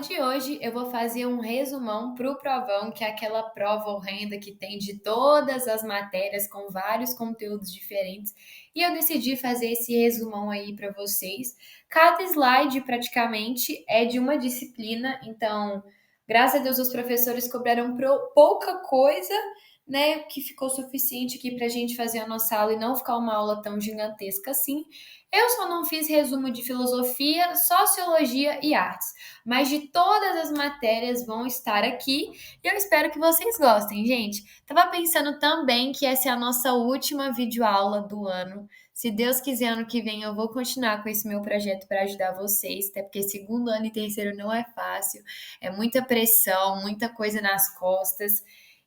de hoje eu vou fazer um resumão para o provão, que é aquela prova horrenda que tem de todas as matérias com vários conteúdos diferentes. E eu decidi fazer esse resumão aí para vocês. Cada slide praticamente é de uma disciplina, então, graças a Deus, os professores cobraram pouca coisa, né? Que ficou suficiente aqui para a gente fazer a nossa aula e não ficar uma aula tão gigantesca assim. Eu só não fiz resumo de filosofia, sociologia e artes, mas de todas as matérias vão estar aqui e eu espero que vocês gostem, gente. Tava pensando também que essa é a nossa última videoaula do ano. Se Deus quiser, ano que vem eu vou continuar com esse meu projeto para ajudar vocês, até porque segundo ano e terceiro não é fácil, é muita pressão, muita coisa nas costas.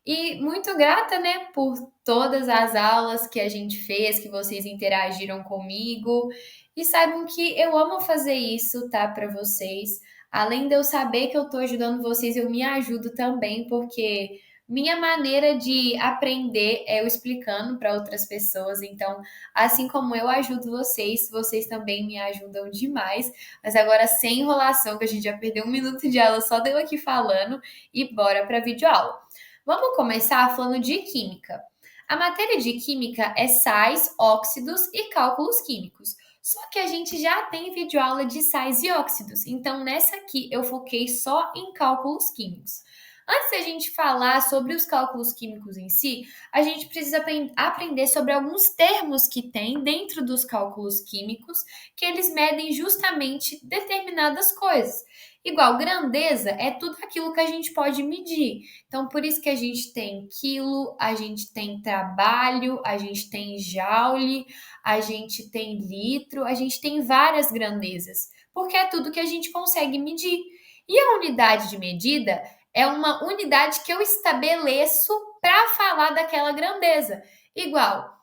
E muito grata, né, por todas as aulas que a gente fez, que vocês interagiram comigo. E saibam que eu amo fazer isso, tá, para vocês. Além de eu saber que eu tô ajudando vocês, eu me ajudo também, porque minha maneira de aprender é eu explicando para outras pessoas. Então, assim como eu ajudo vocês, vocês também me ajudam demais. Mas agora, sem enrolação, que a gente já perdeu um minuto de aula só deu aqui falando, e bora para a videoaula. Vamos começar falando de química. A matéria de química é sais, óxidos e cálculos químicos. Só que a gente já tem videoaula de sais e óxidos, então nessa aqui eu foquei só em cálculos químicos. Antes da gente falar sobre os cálculos químicos em si, a gente precisa aprender sobre alguns termos que tem dentro dos cálculos químicos, que eles medem justamente determinadas coisas. Igual grandeza é tudo aquilo que a gente pode medir. Então, por isso que a gente tem quilo, a gente tem trabalho, a gente tem joule, a gente tem litro, a gente tem várias grandezas, porque é tudo que a gente consegue medir. E a unidade de medida é uma unidade que eu estabeleço para falar daquela grandeza. Igual,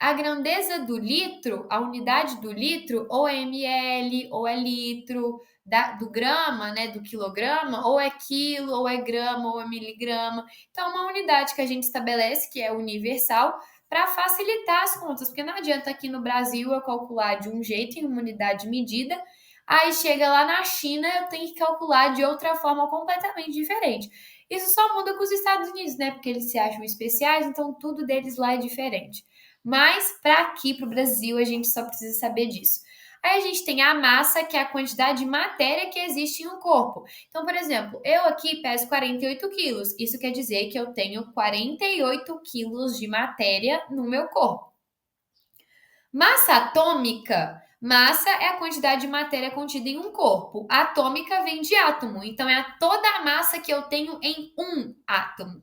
a grandeza do litro, a unidade do litro, ou é ml, ou é litro, do grama, né, do quilograma, ou é quilo, ou é grama, ou é miligrama. Então, é uma unidade que a gente estabelece, que é universal, para facilitar as contas, porque não adianta aqui no Brasil eu calcular de um jeito, em uma unidade medida, aí chega lá na China, eu tenho que calcular de outra forma completamente diferente. Isso só muda com os Estados Unidos, né? Porque eles se acham especiais, então tudo deles lá é diferente. Mas para aqui, para o Brasil, a gente só precisa saber disso. Aí a gente tem a massa, que é a quantidade de matéria que existe em um corpo. Então, por exemplo, eu aqui peso 48 quilos. Isso quer dizer que eu tenho 48 quilos de matéria no meu corpo. Massa atômica. Massa é a quantidade de matéria contida em um corpo. Atômica vem de átomo. Então, é toda a massa que eu tenho em um átomo.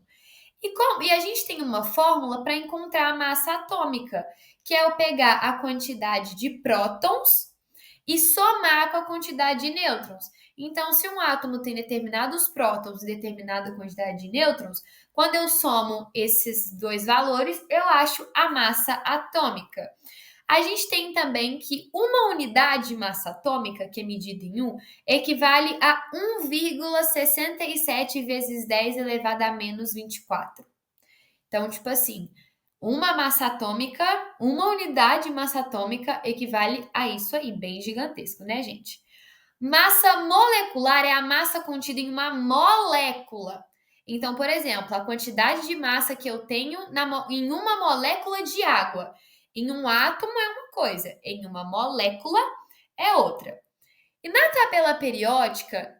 E a gente tem uma fórmula para encontrar a massa atômica, que é eu pegar a quantidade de prótons e somar com a quantidade de nêutrons. Então, se um átomo tem determinados prótons e determinada quantidade de nêutrons, quando eu somo esses dois valores, eu acho a massa atômica. A gente tem também que uma unidade de massa atômica, que é medida em 1, equivale a 1,67 vezes 10 elevado a menos 24. Então, tipo assim, uma massa atômica, uma unidade de massa atômica equivale a isso aí, bem gigantesco, né, gente? Massa molecular é a massa contida em uma molécula. Então, por exemplo, a quantidade de massa que eu tenho em uma molécula de água. Em um átomo é uma coisa, em uma molécula é outra. E na tabela periódica,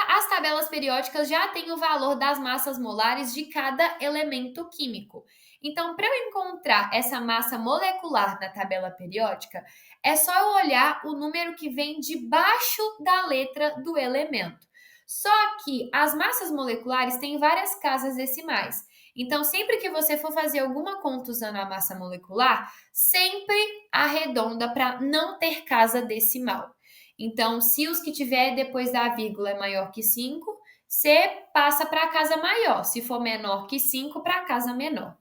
as tabelas periódicas já têm o valor das massas molares de cada elemento químico. Então, para eu encontrar essa massa molecular na tabela periódica, é só eu olhar o número que vem debaixo da letra do elemento. Só que as massas moleculares têm várias casas decimais. Então, sempre que você for fazer alguma conta usando a massa molecular, sempre arredonda para não ter casa decimal. Então, se os que tiver depois da vírgula é maior que 5, você passa para a casa maior. Se for menor que 5, para a casa menor.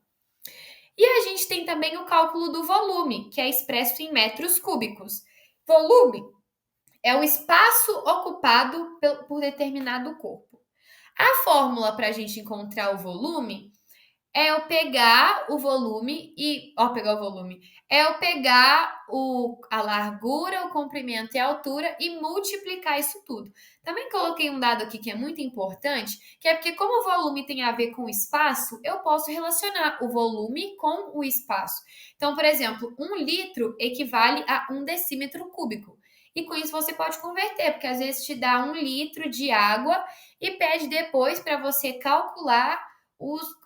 E a gente tem também o cálculo do volume, que é expresso em metros cúbicos. Volume é o espaço ocupado por determinado corpo. A fórmula para a gente encontrar o volume é eu pegar o volume e. Ó, pegar o volume. É eu pegar a largura, o comprimento e a altura e multiplicar isso tudo. Também coloquei um dado aqui que é muito importante, que é porque, como o volume tem a ver com o espaço, eu posso relacionar o volume com o espaço. Então, por exemplo, 1 litro equivale a 1 decímetro cúbico. E com isso você pode converter, porque às vezes te dá 1 litro de água e pede depois para você calcular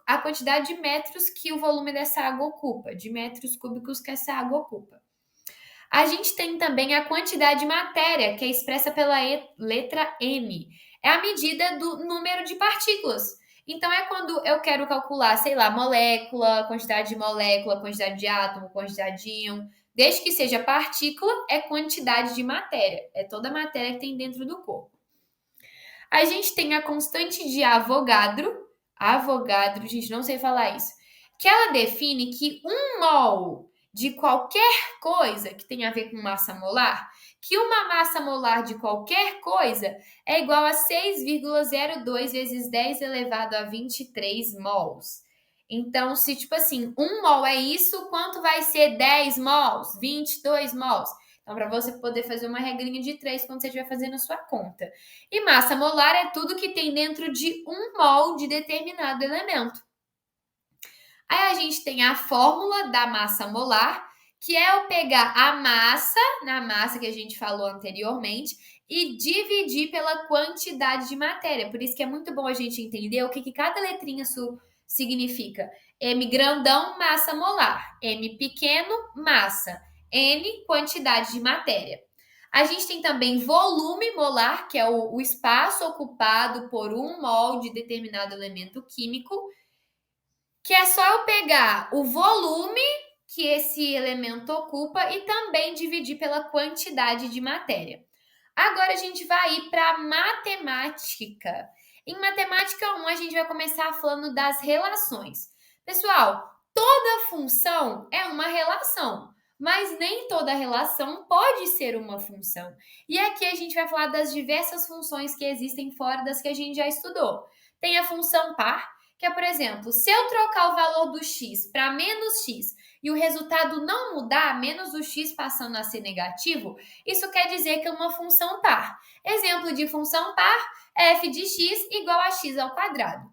a quantidade de metros que o volume dessa água ocupa, de metros cúbicos que essa água ocupa. A gente tem também a quantidade de matéria, que é expressa pela letra M. É a medida do número de partículas. Então, é quando eu quero calcular, sei lá, molécula, quantidade de átomo, quantidade de íon. Desde que seja partícula, é quantidade de matéria. É toda a matéria que tem dentro do corpo. A gente tem a constante de Avogadro, gente, não sei falar isso, que ela define que 1 mol de qualquer coisa que tem a ver com massa molar, que uma massa molar de qualquer coisa é igual a 6,02 vezes 10 elevado a 23 mols. Então, se tipo assim, 1 mol é isso, quanto vai ser 10 mols? 22 mols. Então, para você poder fazer uma regrinha de 3 quando você estiver fazendo a sua conta. E massa molar é tudo que tem dentro de 1 mol de determinado elemento. Aí a gente tem a fórmula da massa molar, que é eu pegar a massa, na massa que a gente falou anteriormente, e dividir pela quantidade de matéria. Por isso que é muito bom a gente entender o que cada letrinha significa. M grandão, massa molar. M pequeno, massa. N, quantidade de matéria. A gente tem também volume molar, que é o espaço ocupado por 1 mol de determinado elemento químico, que é só eu pegar o volume que esse elemento ocupa e também dividir pela quantidade de matéria. Agora a gente vai ir para matemática. Em matemática 1, a gente vai começar falando das relações. Pessoal, toda função é uma relação, mas nem toda relação pode ser uma função. E aqui a gente vai falar das diversas funções que existem fora das que a gente já estudou. Tem a função par, que é, por exemplo, se eu trocar o valor do x para menos x e o resultado não mudar, menos o x passando a ser negativo, isso quer dizer que é uma função par. Exemplo de função par, f de x igual a x ao quadrado.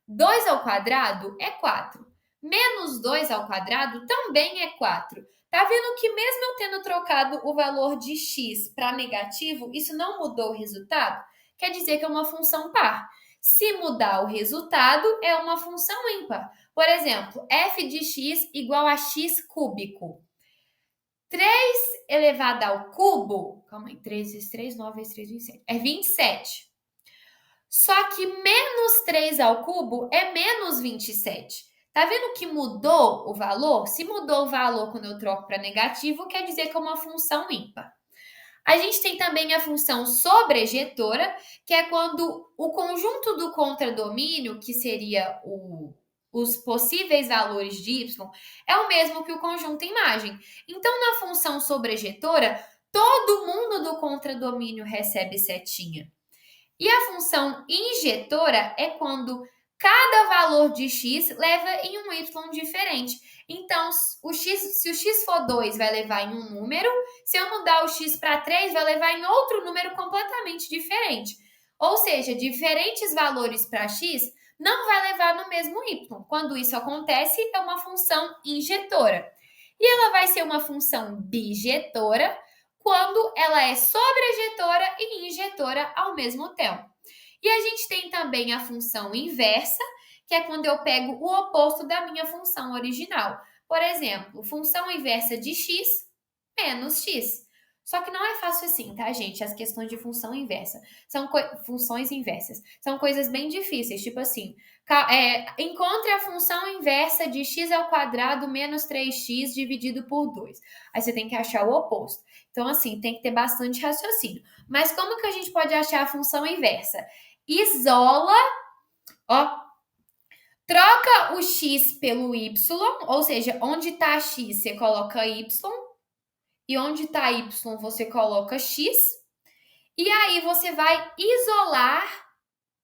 2 ao quadrado é 4. Menos 2 ao quadrado também é 4. Tá vendo que mesmo eu tendo trocado o valor de x para negativo, isso não mudou o resultado? Quer dizer que é uma função par. Se mudar o resultado, é uma função ímpar. Por exemplo, f de x igual a x cúbico. 3 elevado ao cubo, calma aí, 3 vezes 3, 9 vezes 3, 27. É 27. Só que menos 3 ao cubo é menos 27. Tá vendo que mudou o valor? Se mudou o valor quando eu troco para negativo, quer dizer que é uma função ímpar. A gente tem também a função sobrejetora, que é quando o conjunto do contradomínio, que seria os possíveis valores de y, é o mesmo que o conjunto imagem. Então, na função sobrejetora, todo mundo do contradomínio recebe setinha. E a função injetora é quando cada valor de x leva em um y diferente. Então, se o x for 2, vai levar em um número. Se eu mudar o x para 3, vai levar em outro número completamente diferente. Ou seja, diferentes valores para x não vai levar no mesmo y. Quando isso acontece, é uma função injetora. E ela vai ser uma função bijetora quando ela é sobrejetora e injetora ao mesmo tempo. E a gente tem também a função inversa, que é quando eu pego o oposto da minha função original. Por exemplo, função inversa de x menos x. Só que não é fácil assim, tá, gente? As questões de função inversa. São funções inversas. São coisas bem difíceis, tipo assim, encontre a função inversa de x ao quadrado menos 3x dividido por 2. Aí você tem que achar o oposto. Então, assim, tem que ter bastante raciocínio. Mas como que a gente pode achar a função inversa? Isola, ó, troca o x pelo y, ou seja, onde está x você coloca y, e onde está y você coloca x, e aí você vai isolar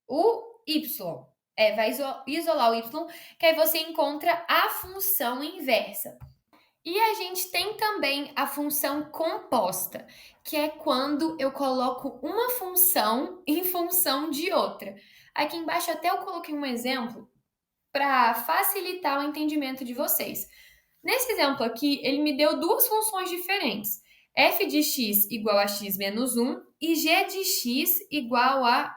o y. vai isolar o y, que aí você encontra a função inversa. E a gente tem também a função composta, que é quando eu coloco uma função em função de outra. Aqui embaixo até eu coloquei um exemplo para facilitar o entendimento de vocês. Nesse exemplo aqui, ele me deu duas funções diferentes. F de x igual a x menos 1 e g de x igual a...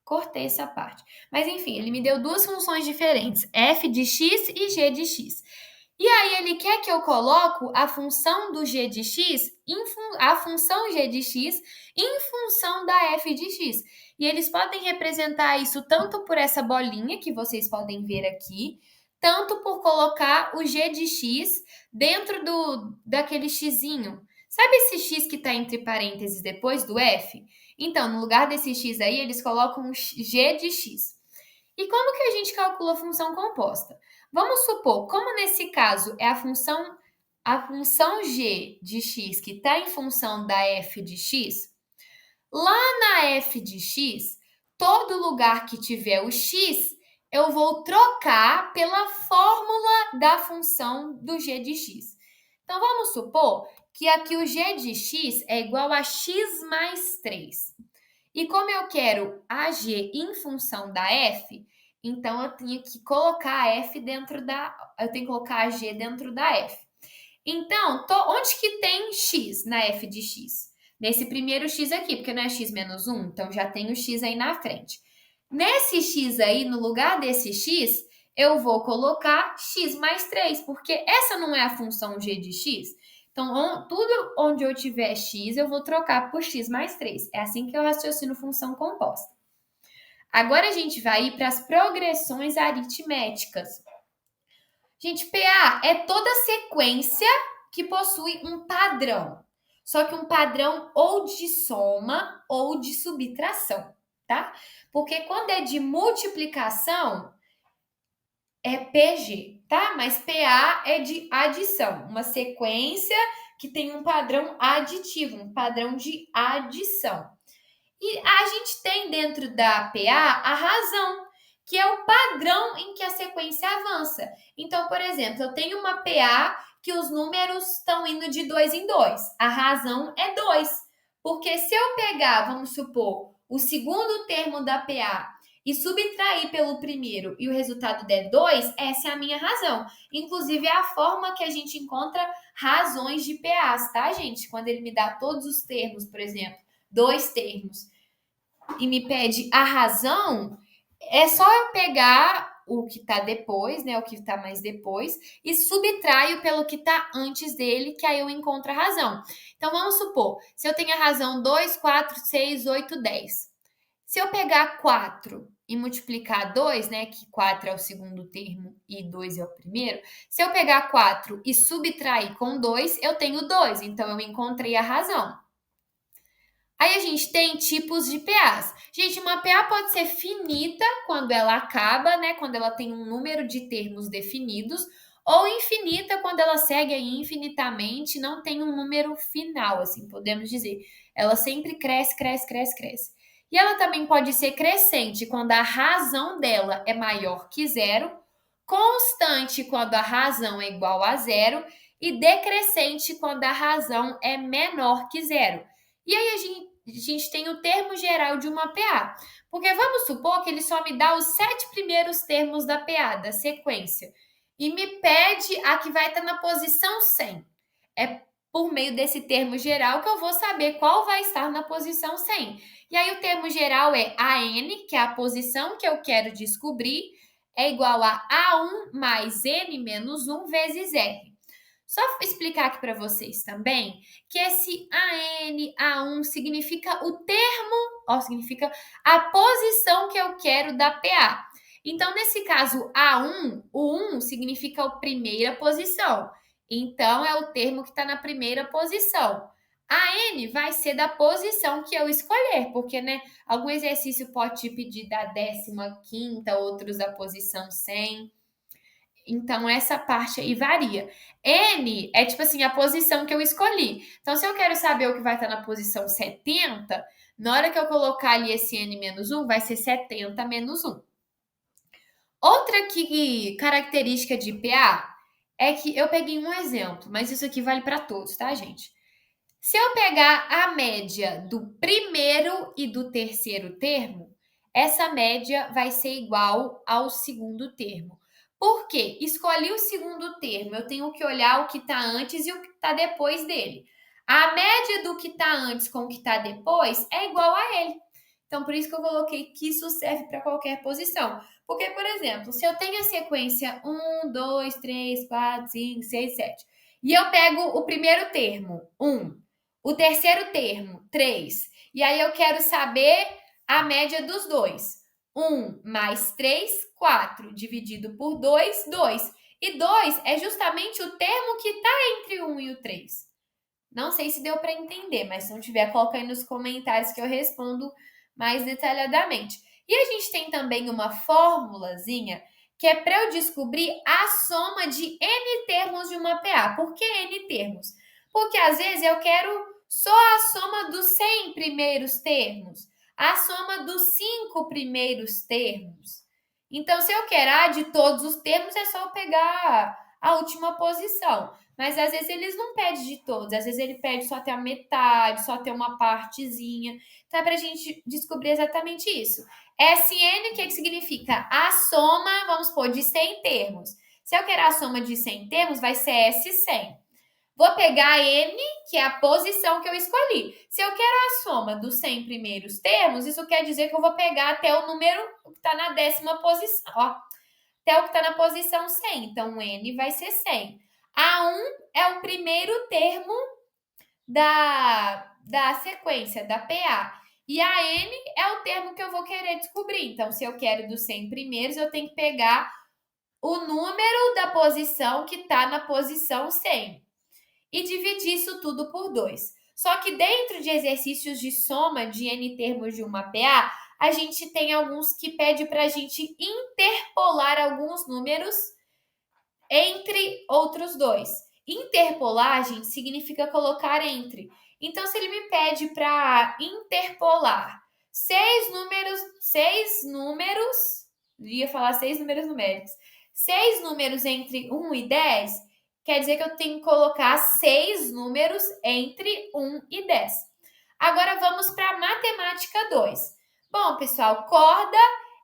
Cortei essa parte. Mas enfim, ele me deu duas funções diferentes, f de x e g de x. E aí ele quer que eu coloque a função do g de x, a função g de x em função da f de x. E eles podem representar isso tanto por essa bolinha que vocês podem ver aqui, tanto por colocar o g de x dentro daquele xzinho. Sabe esse x que está entre parênteses depois do f? Então, no lugar desse x aí, eles colocam um g de x. E como que a gente calcula a função composta? Vamos supor, como nesse caso é a função g de x que está em função da f de x, lá na f de x, todo lugar que tiver o x, eu vou trocar pela fórmula da função do g de x. Então, vamos supor que aqui o g de x é igual a x mais 3. E como eu quero a g em função da f, então eu tenho que colocar a f dentro da... Eu tenho que colocar a g dentro da f. Então, onde que tem x na f de x? Nesse primeiro x aqui, porque não é x menos 1, então já tem o x aí na frente. Nesse x aí, no lugar desse x, eu vou colocar x mais 3, porque essa não é a função g de x. Então, tudo onde eu tiver x, eu vou trocar por x mais 3. É assim que eu raciocino função composta. Agora a gente vai ir para as progressões aritméticas. Gente, PA é toda sequência que possui um padrão. Só que um padrão ou de soma ou de subtração, tá? Porque quando é de multiplicação, é PG, tá? Mas PA é de adição, uma sequência que tem um padrão aditivo, um padrão de adição. E a gente tem dentro da PA a razão, que é o padrão em que a sequência avança. Então, por exemplo, eu tenho uma PA que os números estão indo de 2 em 2. A razão é 2. Porque se eu pegar, vamos supor, o segundo termo da PA e subtrair pelo primeiro e o resultado der 2, essa é a minha razão. Inclusive, é a forma que a gente encontra razões de PAs, tá, gente? Quando ele me dá todos os termos, por exemplo, 2 termos, e me pede a razão, é só eu pegar o que está depois, né, o que está mais depois, e subtraio pelo que está antes dele, que aí eu encontro a razão. Então, vamos supor, se eu tenho a razão 2, 4, 6, 8, 10. Se eu pegar 4 e multiplicar 2, né, que 4 é o segundo termo e 2 é o primeiro, se eu pegar 4 e subtrair com 2, eu tenho 2, então eu encontrei a razão. Aí a gente tem tipos de PAs. Gente, uma PA pode ser finita quando ela acaba, né? Quando ela tem um número de termos definidos, ou infinita quando ela segue aí infinitamente, não tem um número final, assim, podemos dizer. Ela sempre cresce, cresce, cresce, cresce. E ela também pode ser crescente quando a razão dela é maior que zero, constante quando a razão é igual a zero e decrescente quando a razão é menor que zero. E aí a gente tem o termo geral de uma PA. Porque vamos supor que ele só me dá os 7 primeiros termos da PA, da sequência, e me pede a que vai estar na posição 100. É por meio desse termo geral que eu vou saber qual vai estar na posição 100. E aí o termo geral é AN, que é a posição que eu quero descobrir, é igual a A1 mais N menos 1 vezes R. Só explicar aqui para vocês também que esse AN, A1 significa o termo, significa a posição que eu quero da PA. Então, nesse caso, A1, o 1 significa a primeira posição. Então, é o termo que está na primeira posição. A N vai ser da posição que eu escolher, porque, né, algum exercício pode te pedir da 15ª, outros da posição 100. Então, essa parte aí varia. N é tipo assim, a posição que eu escolhi. Então, se eu quero saber o que vai estar na posição 70, na hora que eu colocar ali esse N menos 1, vai ser 70 menos 1. Outra característica de PA é que eu peguei um exemplo, mas isso aqui vale para todos, tá, gente? Se eu pegar a média do primeiro e do terceiro termo, essa média vai ser igual ao segundo termo. Por quê? Escolhi o segundo termo, eu tenho que olhar o que está antes e o que está depois dele. A média do que está antes com o que está depois é igual a ele. Então, por isso que eu coloquei que isso serve para qualquer posição. Porque, por exemplo, se eu tenho a sequência 1, 2, 3, 4, 5, 6, 7, e eu pego o primeiro termo, 1, o terceiro termo, 3, e aí eu quero saber a média dos dois. 1 mais 3, 4, dividido por 2, 2. E 2 é justamente o termo que está entre o 1 e o 3. Não sei se deu para entender, mas se não tiver, coloca aí nos comentários que eu respondo mais detalhadamente. E a gente tem também uma formulazinha que é para eu descobrir a soma de n termos de uma PA. Por que n termos? Porque às vezes eu quero só a soma dos 100 primeiros termos, a soma dos 5 primeiros termos. Então, se eu quero a de todos os termos, é só eu pegar a última posição. Mas às vezes eles não pedem de todos, às vezes ele pede só até a metade, só até uma partezinha. Então é para a gente descobrir exatamente isso. SN, o que significa? A soma, vamos supor, de 100 termos. Se eu quero a soma de 100 termos, vai ser S100. Vou pegar N, que é a posição que eu escolhi. Se eu quero a soma dos 100 primeiros termos, isso quer dizer que eu vou pegar até o número que está na 10ª posição. Ó, até o que está na posição 100. Então, N vai ser 100. A1 é o primeiro termo da sequência, da PA. E a N é o termo que eu vou querer descobrir. Então, se eu quero dos 100 primeiros, eu tenho que pegar o número da posição que está na posição 100 e dividir isso tudo por 2. Só que dentro de exercícios de soma de N termos de uma PA, a gente tem alguns que pede para a gente interpolar alguns números entre outros dois. Interpolagem significa colocar entre. Então, se ele me pede para interpolar seis números, ia falar 6 números numéricos, 6 números entre 1 e 10, quer dizer que eu tenho que colocar 6 números entre 1 e 10. Agora vamos para a matemática 2. Bom, pessoal, corda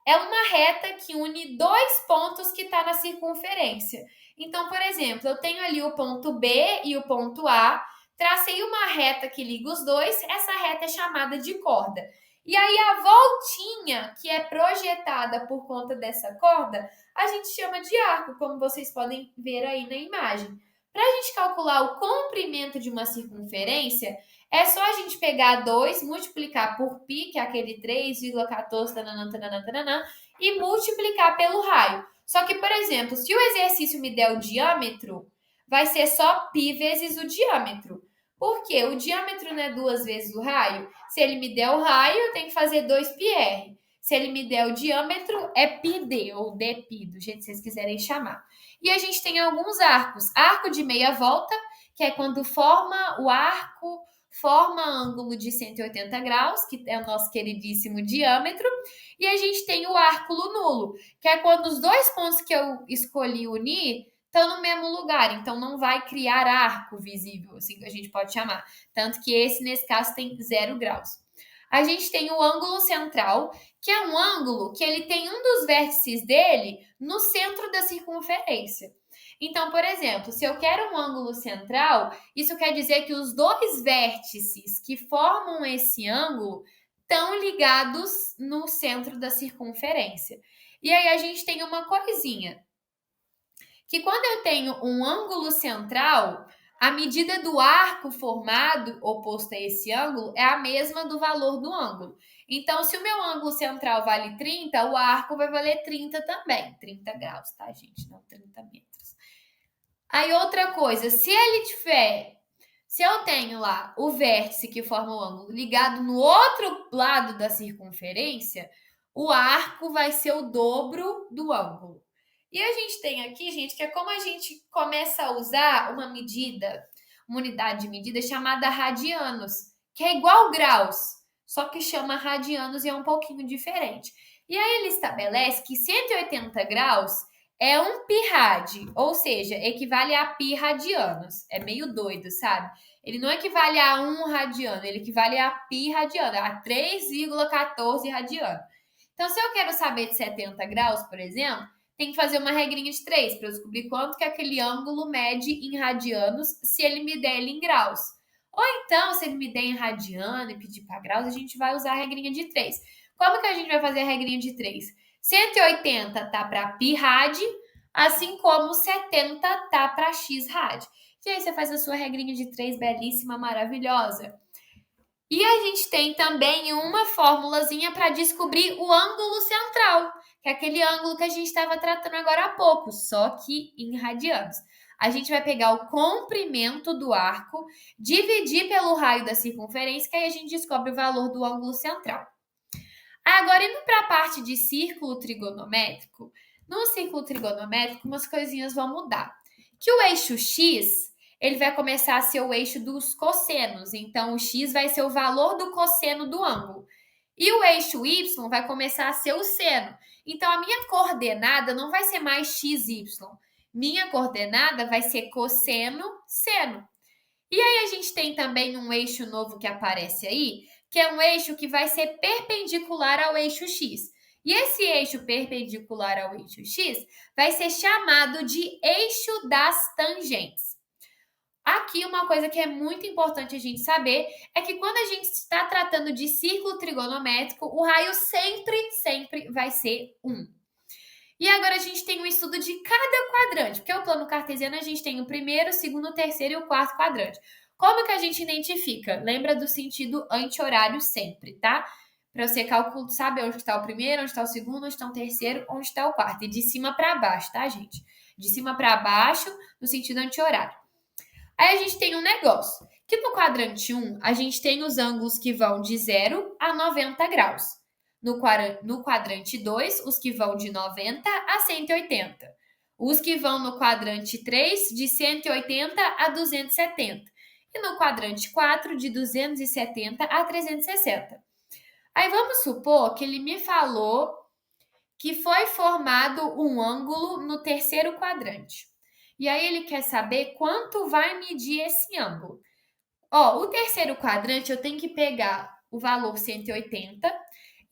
é uma reta que une dois pontos que está na circunferência. Então, por exemplo, eu tenho ali o ponto B e o ponto A, tracei uma reta que liga os dois, essa reta é chamada de corda. E aí a voltinha que é projetada por conta dessa corda, a gente chama de arco, como vocês podem ver aí na imagem. Para a gente calcular o comprimento de uma circunferência, é só a gente pegar 2, multiplicar por π, que é aquele 3,14, e multiplicar pelo raio. Só que, por exemplo, se o exercício me der o diâmetro, vai ser só π vezes o diâmetro. Por quê? O diâmetro não é 2 vezes o raio? Se ele me der o raio, eu tenho que fazer 2πr. Se ele me der o diâmetro, é πd, ou dπ, do jeito que vocês quiserem chamar. E a gente tem alguns arcos. Arco de meia volta, que é quando forma o arco, forma ângulo de 180 graus, que é o nosso queridíssimo diâmetro. E a gente tem o arco nulo, que é quando os dois pontos que eu escolhi unir estão no mesmo lugar, então não vai criar arco visível, assim que a gente pode chamar. Tanto que esse, nesse caso, tem 0 graus. A gente tem o ângulo central, que é um ângulo que ele tem um dos vértices dele no centro da circunferência. Então, por exemplo, se eu quero um ângulo central, isso quer dizer que os dois vértices que formam esse ângulo estão ligados no centro da circunferência. E aí a gente tem uma coisinha, que quando eu tenho um ângulo central, a medida do arco formado oposto a esse ângulo é a mesma do valor do ângulo. Então, se o meu ângulo central vale 30, o arco vai valer 30 também. 30 graus, tá, gente? Não 30 metros. Aí, outra coisa, se eu tenho lá o vértice que forma o ângulo ligado no outro lado da circunferência, o arco vai ser o dobro do ângulo. E a gente tem aqui, gente, que é como a gente começa a usar uma unidade de medida chamada radianos, que é igual graus, só que chama radianos e é um pouquinho diferente. E aí ele estabelece que 180 graus é um pi rad, ou seja, equivale a pi radianos. É meio doido, sabe? Ele não equivale a 1 radiano, ele equivale a pi radiano, a 3,14 radiano. Então, se eu quero saber de 70 graus, por exemplo, tem que fazer uma regrinha de 3 para eu descobrir quanto que aquele ângulo mede em radianos se ele me der ele em graus. Ou então, se ele me der em radiano e pedir para graus, a gente vai usar a regrinha de 3. Como que a gente vai fazer a regrinha de 3? 180 tá para pi rad, assim como 70 tá para x rad. E aí você faz a sua regrinha de 3 belíssima, maravilhosa. E a gente tem também uma formulazinha para descobrir o ângulo central, que é aquele ângulo que a gente estava tratando agora há pouco, só que em radianos. A gente vai pegar o comprimento do arco, dividir pelo raio da circunferência, que aí a gente descobre o valor do ângulo central. Agora, indo para a parte de círculo trigonométrico, no círculo trigonométrico, umas coisinhas vão mudar. Que o eixo x, ele vai começar a ser o eixo dos cossenos. Então, o x vai ser o valor do cosseno do ângulo. E o eixo y vai começar a ser o seno. Então, a minha coordenada não vai ser mais xy. Minha coordenada vai ser cosseno, seno. E aí, a gente tem também um eixo novo que aparece aí, que é um eixo que vai ser perpendicular ao eixo x. E esse eixo perpendicular ao eixo x vai ser chamado de eixo das tangentes. Aqui uma coisa que é muito importante a gente saber é que quando a gente está tratando de círculo trigonométrico, o raio sempre vai ser 1. E agora a gente tem um estudo de cada quadrante, porque o plano cartesiano a gente tem o primeiro, o segundo, o terceiro e o quarto quadrante. Como que a gente identifica? Lembra do sentido anti-horário sempre, tá? Para você calcular, saber onde está o primeiro, onde está o segundo, onde está o terceiro, onde está o quarto. E de cima para baixo, tá, gente? De cima para baixo, no sentido anti-horário. Aí a gente tem um negócio, que no quadrante 1, a gente tem os ângulos que vão de 0 a 90 graus. No quadrante 2, os que vão de 90 a 180. Os que vão no quadrante 3, de 180 a 270. E no quadrante 4, de 270 a 360. Aí vamos supor que ele me falou que foi formado um ângulo no terceiro quadrante. E aí ele quer saber quanto vai medir esse ângulo. Ó, o terceiro quadrante eu tenho que pegar o valor 180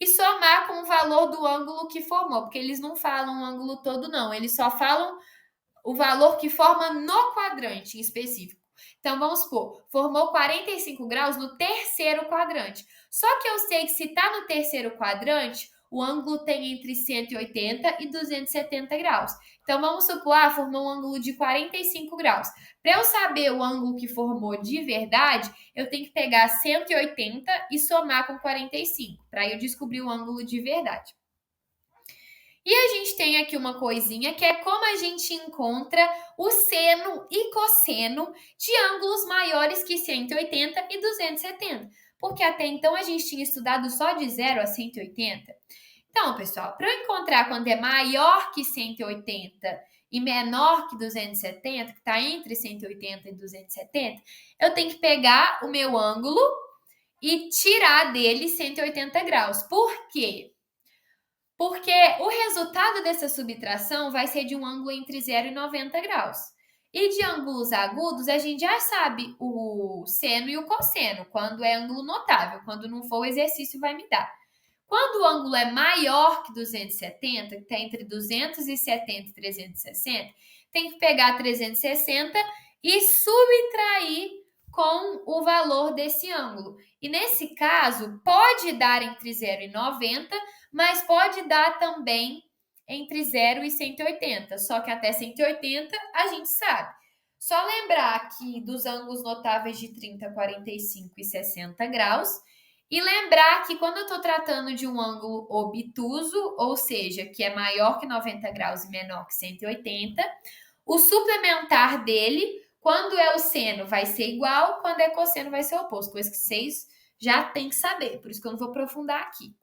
e somar com o valor do ângulo que formou, porque eles não falam o ângulo todo não, eles só falam o valor que forma no quadrante em específico. Então, vamos supor, formou 45 graus no terceiro quadrante. Só que eu sei que se está no terceiro quadrante, o ângulo tem entre 180 e 270 graus. Então, vamos supor, formou um ângulo de 45 graus. Para eu saber o ângulo que formou de verdade, eu tenho que pegar 180 e somar com 45, para eu descobrir o ângulo de verdade. E a gente tem aqui uma coisinha que é como a gente encontra o seno e cosseno de ângulos maiores que 180 e 270. Porque até então a gente tinha estudado só de 0 a 180. Então, pessoal, para eu encontrar quando é maior que 180 e menor que 270, que está entre 180 e 270, eu tenho que pegar o meu ângulo e tirar dele 180 graus. Por quê? Porque o resultado dessa subtração vai ser de um ângulo entre 0 e 90 graus. E de ângulos agudos, a gente já sabe o seno e o cosseno, quando é ângulo notável. Quando não for, o exercício vai me dar. Quando o ângulo é maior que 270, que está entre 270 e 360, tem que pegar 360 e subtrair com o valor desse ângulo. E nesse caso, pode dar entre 0 e 90, mas pode dar também entre 0 e 180. Só que até 180 a gente sabe. Só lembrar aqui dos ângulos notáveis de 30, 45 e 60 graus. E lembrar que quando eu estou tratando de um ângulo obtuso, ou seja, que é maior que 90 graus e menor que 180, o suplementar dele, quando é o seno, vai ser igual, quando é cosseno, vai ser oposto. Coisa que vocês já têm que saber, por isso que eu não vou aprofundar aqui.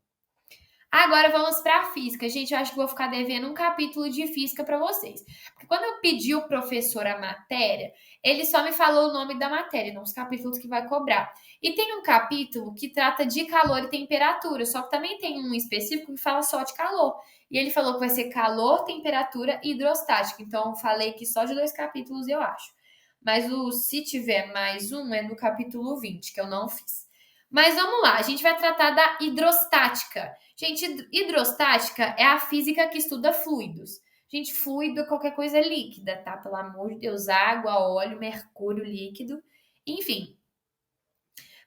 Agora vamos para a física. Gente, eu acho que vou ficar devendo um capítulo de física para vocês. Porque quando eu pedi o professor a matéria, ele só me falou o nome da matéria, não os capítulos que vai cobrar. E tem um capítulo que trata de calor e temperatura, só que também tem um específico que fala só de calor. E ele falou que vai ser calor, temperatura e hidrostática. Então, eu falei que só de 2 capítulos eu acho. Mas se tiver mais um, é no capítulo 20, que eu não fiz. Mas vamos lá, a gente vai tratar da hidrostática. Gente, hidrostática é a física que estuda fluidos. Gente, fluido é qualquer coisa líquida, tá? Pelo amor de Deus, água, óleo, mercúrio líquido, enfim.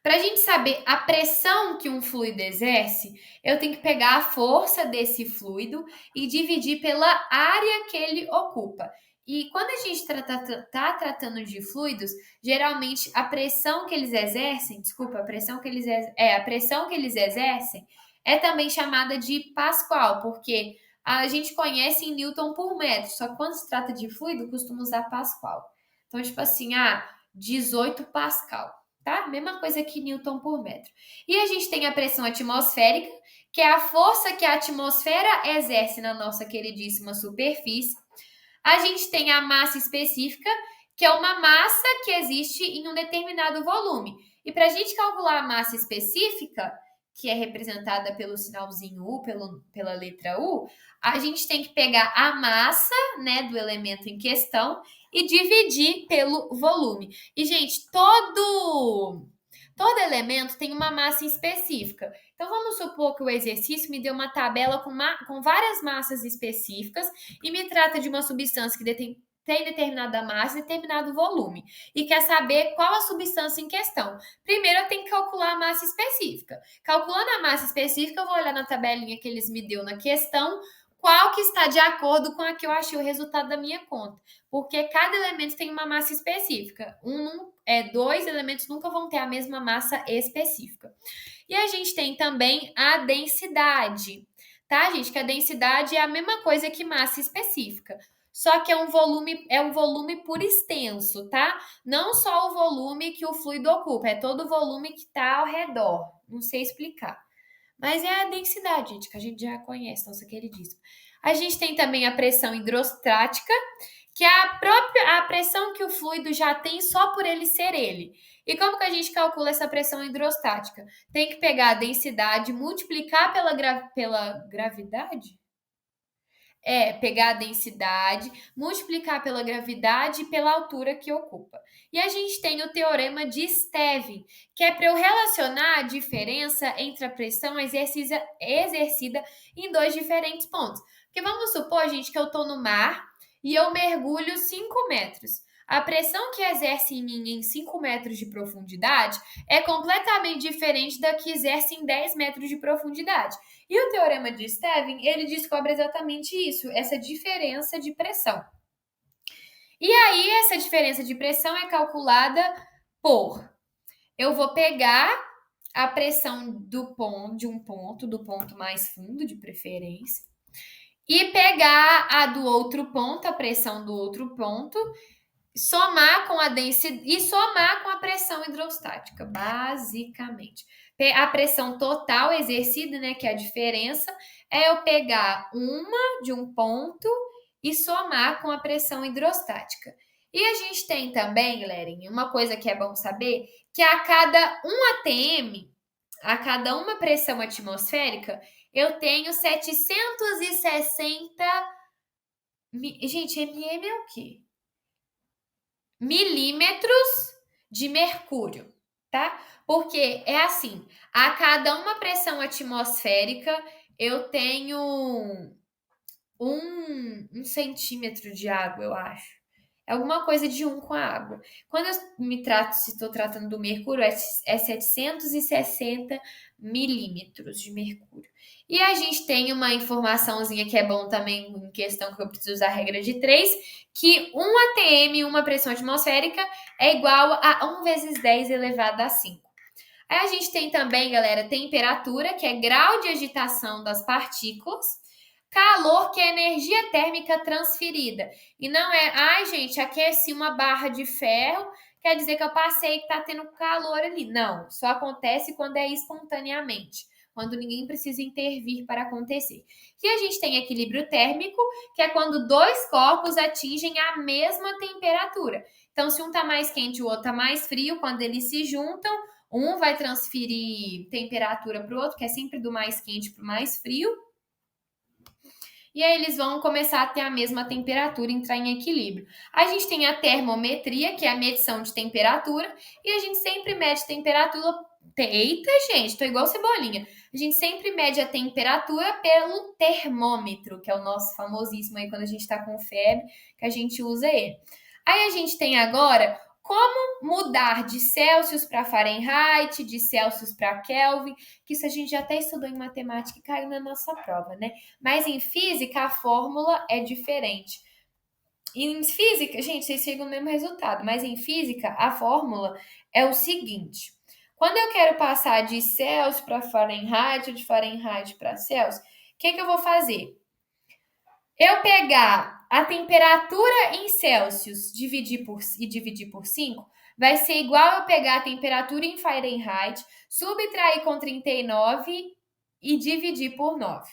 Para a gente saber a pressão que um fluido exerce, eu tenho que pegar a força desse fluido e dividir pela área que ele ocupa. E quando a gente está tratando de fluidos, geralmente a pressão que eles exercem, desculpa, a pressão que eles exercem é também chamada de Pascal, porque a gente conhece em Newton por metro, só que quando se trata de fluido, costuma usar Pascal. Então, tipo assim, 18 Pascal, tá? Mesma coisa que Newton por metro. E a gente tem a pressão atmosférica, que é a força que a atmosfera exerce na nossa queridíssima superfície. A gente tem a massa específica, que é uma massa que existe em um determinado volume. E para a gente calcular a massa específica, que é representada pelo sinalzinho U, pela letra U, a gente tem que pegar a massa, né, do elemento em questão e dividir pelo volume. E, gente, todo elemento tem uma massa específica. Então, vamos supor que o exercício me deu uma tabela com várias massas específicas e me trata de uma substância que tem determinada massa e determinado volume. E quer saber qual a substância em questão. Primeiro, eu tenho que calcular a massa específica. Calculando a massa específica, eu vou olhar na tabelinha que eles me deu na questão, qual que está de acordo com a que eu achei o resultado da minha conta. Porque cada elemento tem uma massa específica. Dois elementos nunca vão ter a mesma massa específica. E a gente tem também a densidade, tá, gente? Que a densidade é a mesma coisa que massa específica. Só que é um volume por extenso, tá? Não só o volume que o fluido ocupa, é todo o volume que está ao redor. Não sei explicar. Mas é a densidade, gente, que a gente já conhece, nossa queridíssima. A gente tem também a pressão hidrostática, que é a pressão que o fluido já tem só por ele ser ele. E como que a gente calcula essa pressão hidrostática? Tem que pegar a densidade, multiplicar pela gravidade? Pegar a densidade, multiplicar pela gravidade e pela altura que ocupa. E a gente tem o teorema de Stevin, que é para eu relacionar a diferença entre a pressão exercida em dois diferentes pontos. Porque vamos supor, gente, que eu estou no mar e eu mergulho 5 metros. A pressão que exerce em mim em 5 metros de profundidade é completamente diferente da que exerce em 10 metros de profundidade. E o teorema de Stevin, ele descobre exatamente isso, essa diferença de pressão. E aí, essa diferença de pressão é calculada por... Eu vou pegar a pressão do ponto mais fundo, de preferência, e pegar a do outro ponto, a pressão do outro ponto, somar com a densidade e somar com a pressão hidrostática, basicamente. A pressão total exercida, né, que é a diferença, é eu pegar uma de um ponto e somar com a pressão hidrostática. E a gente tem também, galerinha, uma coisa que é bom saber, que a cada 1 atm, a cada uma pressão atmosférica, eu tenho 760... Gente, mm é o quê? Milímetros de mercúrio, tá? Porque é assim, a cada uma pressão atmosférica eu tenho 1 centímetro de água, eu acho. É alguma coisa de 1 com a água. Quando eu se estou tratando do mercúrio, é 760 milímetros de mercúrio. E a gente tem uma informaçãozinha que é bom também, em questão que eu preciso usar a regra de 3, que 1 atm, uma pressão atmosférica, é igual a 1 vezes 10 elevado a 5. Aí a gente tem também, galera, temperatura, que é grau de agitação das partículas. Calor, que é energia térmica transferida. E não é, ai, gente, aqueci uma barra de ferro, quer dizer que eu passei que tá tendo calor ali. Não, só acontece quando é espontaneamente. quando ninguém precisa intervir para acontecer. E a gente tem equilíbrio térmico, que é quando dois corpos atingem a mesma temperatura. Então, se um está mais quente e o outro está mais frio, quando eles se juntam, um vai transferir temperatura para o outro, que é sempre do mais quente para o mais frio, e aí eles vão começar a ter a mesma temperatura, entrar em equilíbrio. A gente tem a termometria, que é a medição de temperatura, e a gente sempre mede temperatura. Eita, gente, tô igual cebolinha. A gente sempre mede a temperatura pelo termômetro, que é o nosso famosíssimo aí quando a gente tá com febre, que a gente usa ele. Aí a gente tem agora como mudar de Celsius para Fahrenheit, de Celsius para Kelvin, que isso a gente já até estudou em matemática e caiu na nossa prova, né? Mas em física a fórmula é diferente. Em física, gente, vocês chegam no mesmo resultado, mas em física a fórmula é o seguinte: quando eu quero passar de Celsius para Fahrenheit ou de Fahrenheit para Celsius, o que eu vou fazer? Eu pegar a temperatura em Celsius dividir por 5, vai ser igual eu pegar a temperatura em Fahrenheit, subtrair com 39 e dividir por 9.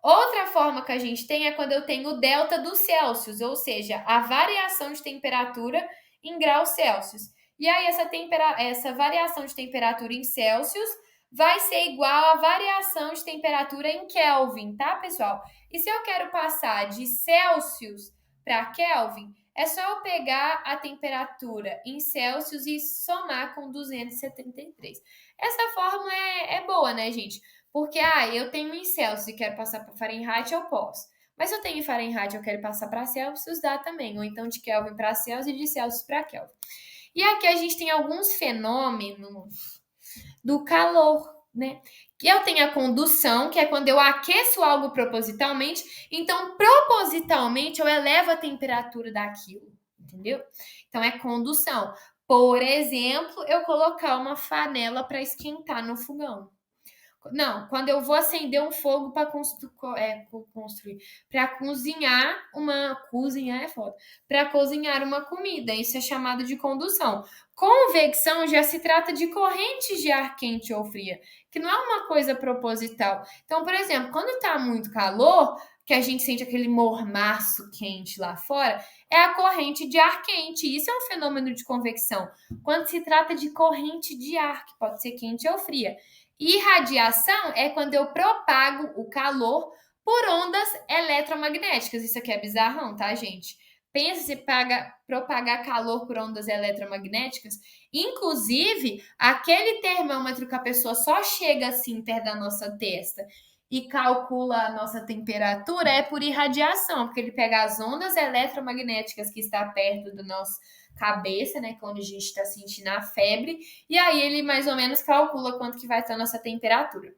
Outra forma que a gente tem é quando eu tenho o delta dos Celsius, ou seja, a variação de temperatura em graus Celsius. E aí essa variação de temperatura em Celsius vai ser igual à variação de temperatura em Kelvin, tá, pessoal? E se eu quero passar de Celsius para Kelvin, é só eu pegar a temperatura em Celsius e somar com 273. Essa fórmula é boa, né, gente? Porque, eu tenho em Celsius e quero passar para Fahrenheit, eu posso. Mas se eu tenho em Fahrenheit e eu quero passar para Celsius, dá também. Ou então de Kelvin para Celsius e de Celsius para Kelvin. E aqui a gente tem alguns fenômenos do calor, né? Que eu tenho a condução, que é quando eu aqueço algo propositalmente. Então, propositalmente, eu elevo a temperatura daquilo, entendeu? Então, é condução. Por exemplo, eu colocar uma panela para esquentar no fogão. Não, quando eu vou acender um fogo para construir, para cozinhar é foda, para cozinhar uma comida, isso é chamado de condução. Convecção já se trata de correntes de ar quente ou fria, que não é uma coisa proposital. Então, por exemplo, quando está muito calor, que a gente sente aquele mormaço quente lá fora, é a corrente de ar quente. Isso é um fenômeno de convecção. Quando se trata de corrente de ar, que pode ser quente ou fria. Irradiação é quando eu propago o calor por ondas eletromagnéticas. Isso aqui é bizarrão, tá, gente? Pensa se propagar calor por ondas eletromagnéticas. Inclusive, aquele termômetro que a pessoa só chega assim perto da nossa testa e calcula a nossa temperatura é por irradiação, porque ele pega as ondas eletromagnéticas que está perto do nosso cabeça, né, que é onde a gente está sentindo a febre, e aí ele mais ou menos calcula quanto que vai estar a nossa temperatura.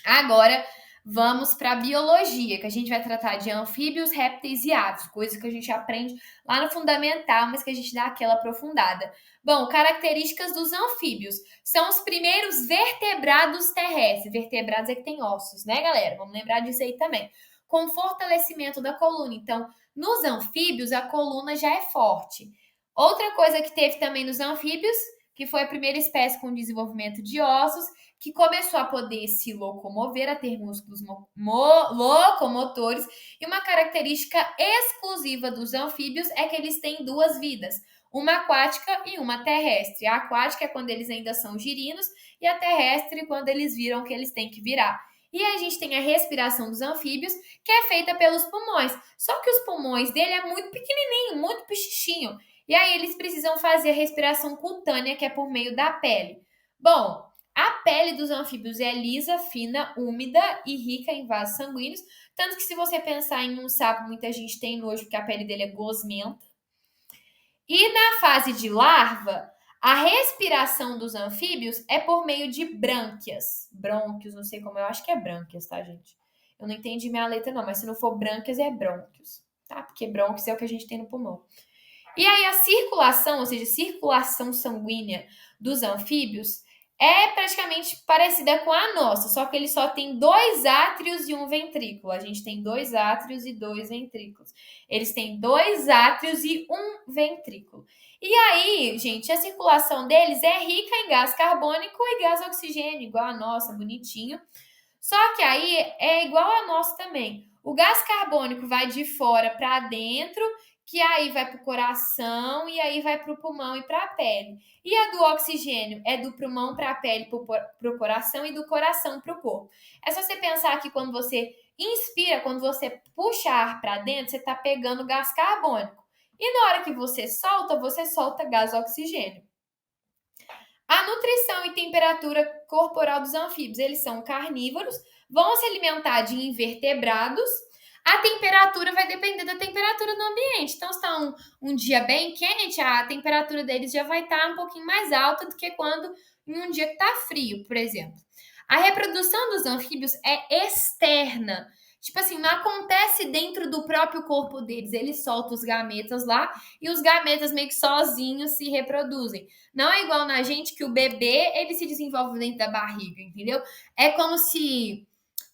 Agora, vamos para a biologia, que a gente vai tratar de anfíbios, répteis e aves, coisa que a gente aprende lá no fundamental, mas que a gente dá aquela aprofundada. Bom, características dos anfíbios. São os primeiros vertebrados terrestres. Vertebrados é que tem ossos, né, galera? Vamos lembrar disso aí também. Com fortalecimento da coluna. Então, nos anfíbios, a coluna já é forte. Outra coisa que teve também nos anfíbios, que foi a primeira espécie com desenvolvimento de ossos, que começou a poder se locomover, a ter músculos locomotores, e uma característica exclusiva dos anfíbios é que eles têm duas vidas, uma aquática e uma terrestre. A aquática é quando eles ainda são girinos, e a terrestre quando eles viram que eles têm que virar. E a gente tem a respiração dos anfíbios, que é feita pelos pulmões. Só que os pulmões dele é muito pequenininho, muito pichichinho. E aí eles precisam fazer a respiração cutânea, que é por meio da pele. Bom, a pele dos anfíbios é lisa, fina, úmida e rica em vasos sanguíneos. Tanto que se você pensar em um sapo, muita gente tem nojo porque a pele dele é gosmenta. E na fase de larva, a respiração dos anfíbios é por meio de brânquias. Brônquios, não sei como, eu acho que é brânquias, tá, gente? Eu não entendi minha letra não, mas se não for brânquias é brônquios, tá? Porque brônquios é o que a gente tem no pulmão. E aí a circulação, ou seja, circulação sanguínea dos anfíbios É praticamente parecida com a nossa, só que ele só tem dois átrios e um ventrículo. A gente tem dois átrios e dois ventrículos. Eles têm dois átrios e um ventrículo. E aí, gente, a circulação deles é rica em gás carbônico e gás oxigênio, igual a nossa, bonitinho. Só que aí é igual a nossa também. O gás carbônico vai de fora para dentro, que aí vai para o coração e aí vai para o pulmão e para a pele. E a do oxigênio é do pulmão para a pele, para o coração e do coração para o corpo. É só você pensar que quando você inspira, quando você puxa ar para dentro, você está pegando gás carbônico. E na hora que você solta gás oxigênio. A nutrição e temperatura corporal dos anfíbios, eles são carnívoros, vão se alimentar de invertebrados. A temperatura vai depender da temperatura do ambiente. Então, se está um dia bem quente, a temperatura deles já vai estar um pouquinho mais alta do que quando em um dia que está frio, por exemplo. A reprodução dos anfíbios é externa. Tipo assim, não acontece dentro do próprio corpo deles. Eles soltam os gametas lá e os gametas meio que sozinhos se reproduzem. Não é igual na gente que o bebê, ele se desenvolve dentro da barriga, entendeu? É como se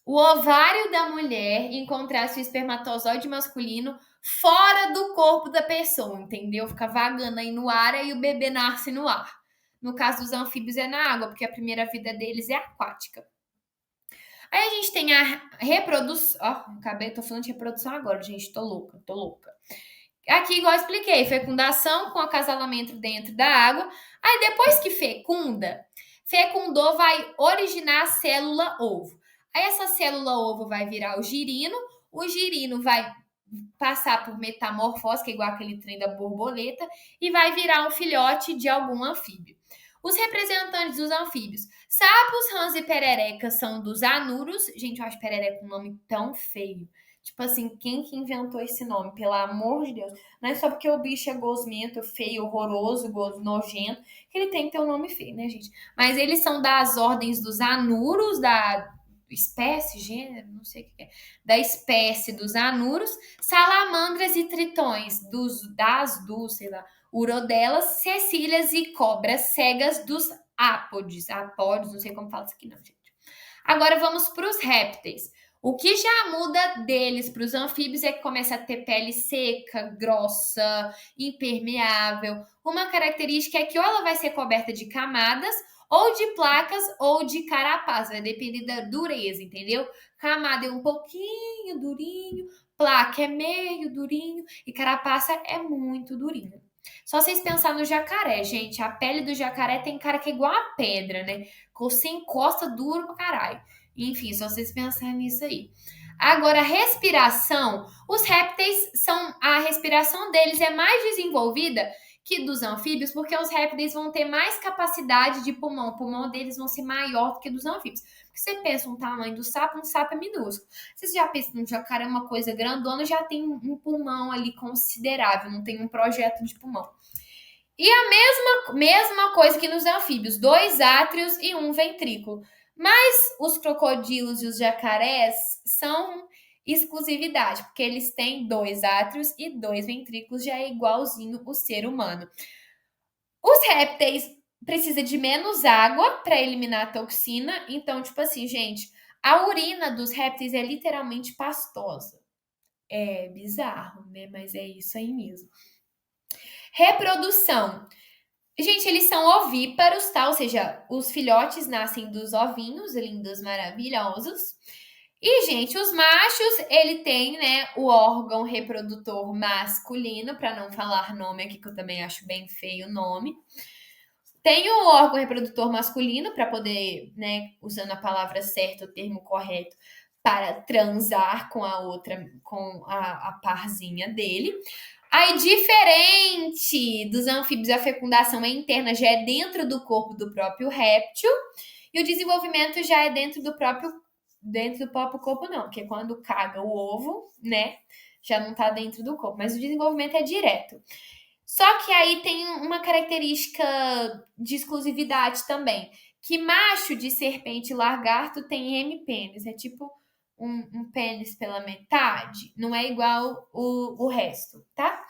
o ovário da mulher encontrasse o espermatozoide masculino fora do corpo da pessoa, entendeu? Fica vagando aí no ar e o bebê nasce no ar. No caso dos anfíbios é na água, porque a primeira vida deles é aquática. Aí a gente tem a reprodução. Ó, acabei, tô falando de reprodução agora, gente. Tô louca, tô louca. Aqui, igual eu expliquei, fecundação com acasalamento dentro da água. Aí, depois que fecundou, vai originar a célula ovo. Aí, essa célula ovo vai virar o girino vai passar por metamorfose, que é igual aquele trem da borboleta, e vai virar um filhote de algum anfíbio. Os representantes dos anfíbios. Sapos, rãs e pererecas são dos anuros. Gente, eu acho perereca um nome tão feio. Tipo assim, quem que inventou esse nome? Pelo amor de Deus. Não é só porque o bicho é gosmento, feio, horroroso, nojento, que ele tem que ter um nome feio, né, gente? Mas eles são das ordens dos anuros, da espécie, gênero, não sei o que é, da espécie dos anuros, salamandras e tritões, sei lá, urodelas, cecílias e cobras cegas dos apódes, não sei como fala isso aqui não, gente. Agora vamos para os répteis. O que já muda deles para os anfíbios é que começa a ter pele seca, grossa, impermeável. Uma característica é que ou ela vai ser coberta de camadas, ou de placas, ou de carapaz. Vai depender da dureza, entendeu? Camada é um pouquinho durinho, placa é meio durinho e carapaça é muito durinho. Só vocês pensar no jacaré, gente. A pele do jacaré tem cara que é igual a pedra, né? Você encosta duro pra caralho. Enfim, só vocês pensarem nisso aí. Agora, respiração. Os répteis são. A respiração deles é mais desenvolvida que dos anfíbios, porque os répteis vão ter mais capacidade de pulmão. O pulmão deles vão ser maior do que dos anfíbios. Porque você pensa no tamanho do sapo, um sapo é minúsculo. Você já pensa no jacaré, uma coisa grandona, já tem um pulmão ali considerável, não tem um projeto de pulmão. E a mesma coisa que nos anfíbios, dois átrios e um ventrículo. Mas os crocodilos e os jacarés são exclusividade, porque eles têm dois átrios e dois ventrículos, já é igualzinho o ser humano. Os répteis precisam de menos água para eliminar a toxina, então, tipo assim, gente, a urina dos répteis é literalmente pastosa. É bizarro, né? Mas é isso aí mesmo. Reprodução. Gente, eles são ovíparos, tá? Ou seja, os filhotes nascem dos ovinhos, lindos, maravilhosos. E, gente, os machos, ele tem, né, o órgão reprodutor masculino, para não falar nome aqui, que eu também acho bem feio o nome. Tem o órgão reprodutor masculino, para poder, né, usando a palavra certa, o termo correto, para transar com a outra, com a parzinha dele. Aí, diferente dos anfíbios, a fecundação é interna, já é dentro do corpo do próprio réptil, e o desenvolvimento já é dentro do próprio corpo, não, porque quando caga o ovo, né, já não tá dentro do corpo, mas o desenvolvimento é direto. Só que aí tem uma característica de exclusividade também, que macho de serpente e lagarto tem hemipênis, é tipo um pênis pela metade, não é igual o resto, tá?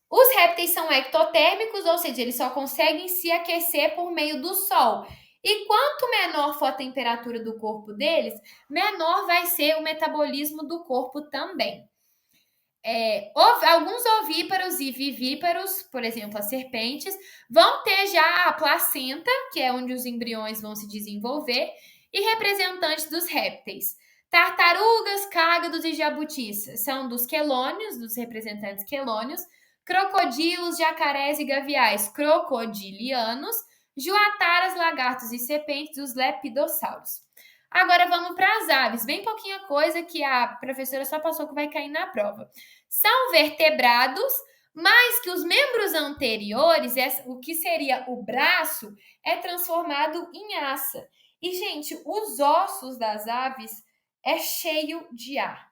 Os répteis são ectotérmicos, ou seja, eles só conseguem se aquecer por meio do sol. E quanto menor for a temperatura do corpo deles, menor vai ser o metabolismo do corpo também. Alguns ovíparos e vivíparos, por exemplo, as serpentes, vão ter já a placenta, que é onde os embriões vão se desenvolver, e representantes dos répteis. Tartarugas, cágados e jabutis são dos quelônios, dos representantes quelônios. Crocodilos, jacarés e gaviais, crocodilianos. Juataras, lagartos e serpentes, os lepidossauros. Agora vamos para as aves, bem pouquinha coisa que a professora só passou que vai cair na prova. São vertebrados, mas que os membros anteriores, o que seria o braço, é transformado em asa. E, gente, os ossos das aves é cheio de ar.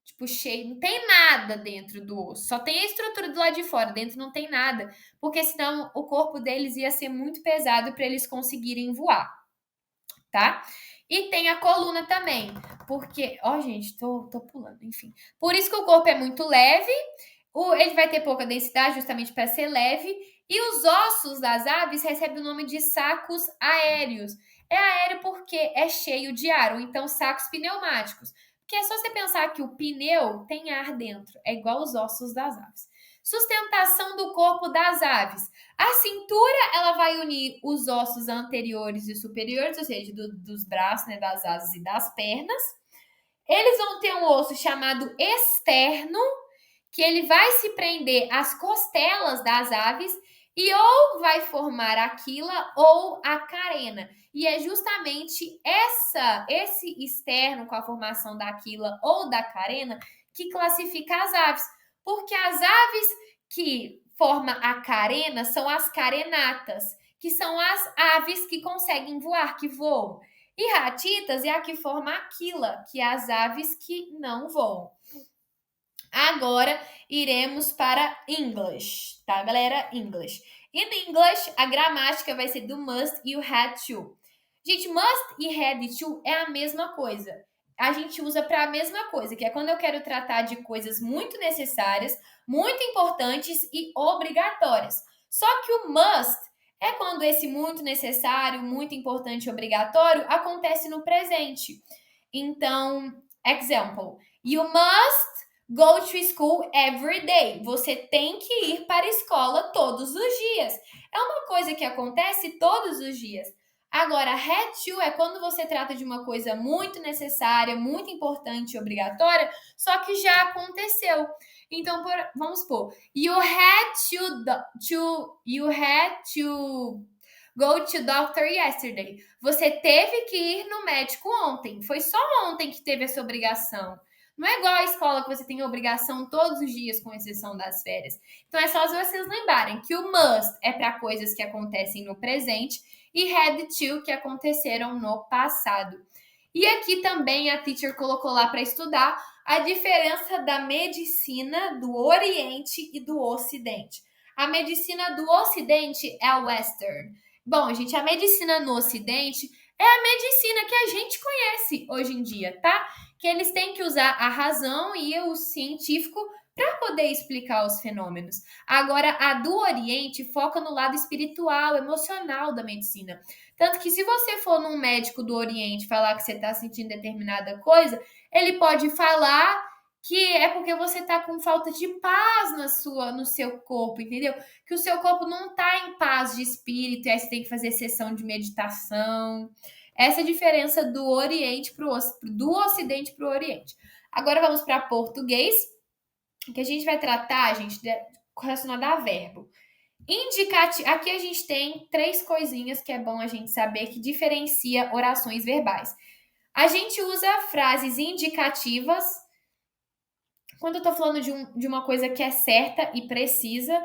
Tipo, cheio, não tem nada dentro do osso, só tem a estrutura do lado de fora, dentro não tem nada, porque senão o corpo deles ia ser muito pesado para eles conseguirem voar, tá? E tem a coluna também, porque, gente, tô pulando, enfim. Por isso que o corpo é muito leve, ele vai ter pouca densidade, justamente para ser leve, e os ossos das aves recebem o nome de sacos aéreos. É aéreo porque é cheio de ar, ou então sacos pneumáticos. Porque é só você pensar que o pneu tem ar dentro, é igual os ossos das aves. Sustentação do corpo das aves. A cintura, ela vai unir os ossos anteriores e superiores, ou seja, dos braços, né, das asas e das pernas. Eles vão ter um osso chamado externo, que ele vai se prender às costelas das aves e ou vai formar a quila ou a carena. E é justamente esse externo com a formação da quila ou da carena que classifica as aves. Porque as aves que formam a carena são as carenatas, que são as aves que conseguem voar, que voam. E ratitas é a que forma a quila, que é as aves que não voam. Agora iremos para English, tá, galera? English. In English, a gramática vai ser do must e o had to. Gente, must e had to é a mesma coisa. A gente usa para a mesma coisa, que é quando eu quero tratar de coisas muito necessárias, muito importantes e obrigatórias. Só que o must é quando esse muito necessário, muito importante e obrigatório acontece no presente. Então, example, you must go to school every day. Você tem que ir para a escola todos os dias. É uma coisa que acontece todos os dias. Agora, had to é quando você trata de uma coisa muito necessária, muito importante e obrigatória, só que já aconteceu. Então, vamos supor, you had to go to doctor yesterday. Você teve que ir no médico ontem. Foi só ontem que teve essa obrigação. Não é igual a escola que você tem obrigação todos os dias, com exceção das férias. Então é só vocês lembrarem que o must é para coisas que acontecem no presente e had to que aconteceram no passado. E aqui também a teacher colocou lá para estudar a diferença da medicina do Oriente e do Ocidente. A medicina do Ocidente é a Western. Bom, gente, a medicina no Ocidente é a medicina que a gente conhece hoje em dia, tá? Que eles têm que usar a razão e o científico para poder explicar os fenômenos. Agora, a do Oriente foca no lado espiritual, emocional da medicina. Tanto que se você for num médico do Oriente falar que você está sentindo determinada coisa, ele pode falar que é porque você está com falta de paz no seu corpo, entendeu? Que o seu corpo não está em paz de espírito, e aí você tem que fazer sessão de meditação. Essa é a diferença do Oriente do Ocidente para o Oriente. Agora vamos para português, que a gente vai tratar, gente, relacionado a verbo. Indicativo. Aqui a gente tem 3 coisinhas que é bom a gente saber que diferencia orações verbais. A gente usa frases indicativas quando eu tô falando de uma coisa que é certa e precisa.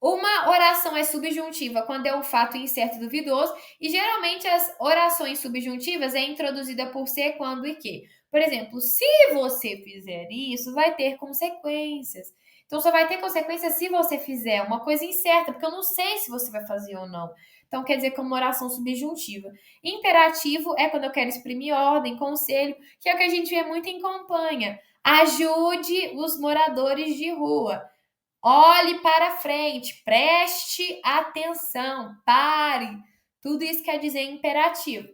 Uma oração é subjuntiva quando é um fato incerto e duvidoso, e geralmente as orações subjuntivas é introduzida por ser, quando e que. Por exemplo, se você fizer isso, vai ter consequências. Então, só vai ter consequências se você fizer uma coisa incerta, porque eu não sei se você vai fazer ou não. Então, quer dizer, como oração subjuntiva. Imperativo é quando eu quero exprimir ordem, conselho, que é o que a gente vê muito em campanha. Ajude os moradores de rua. Olhe para frente, preste atenção, pare, Tudo isso quer dizer imperativo.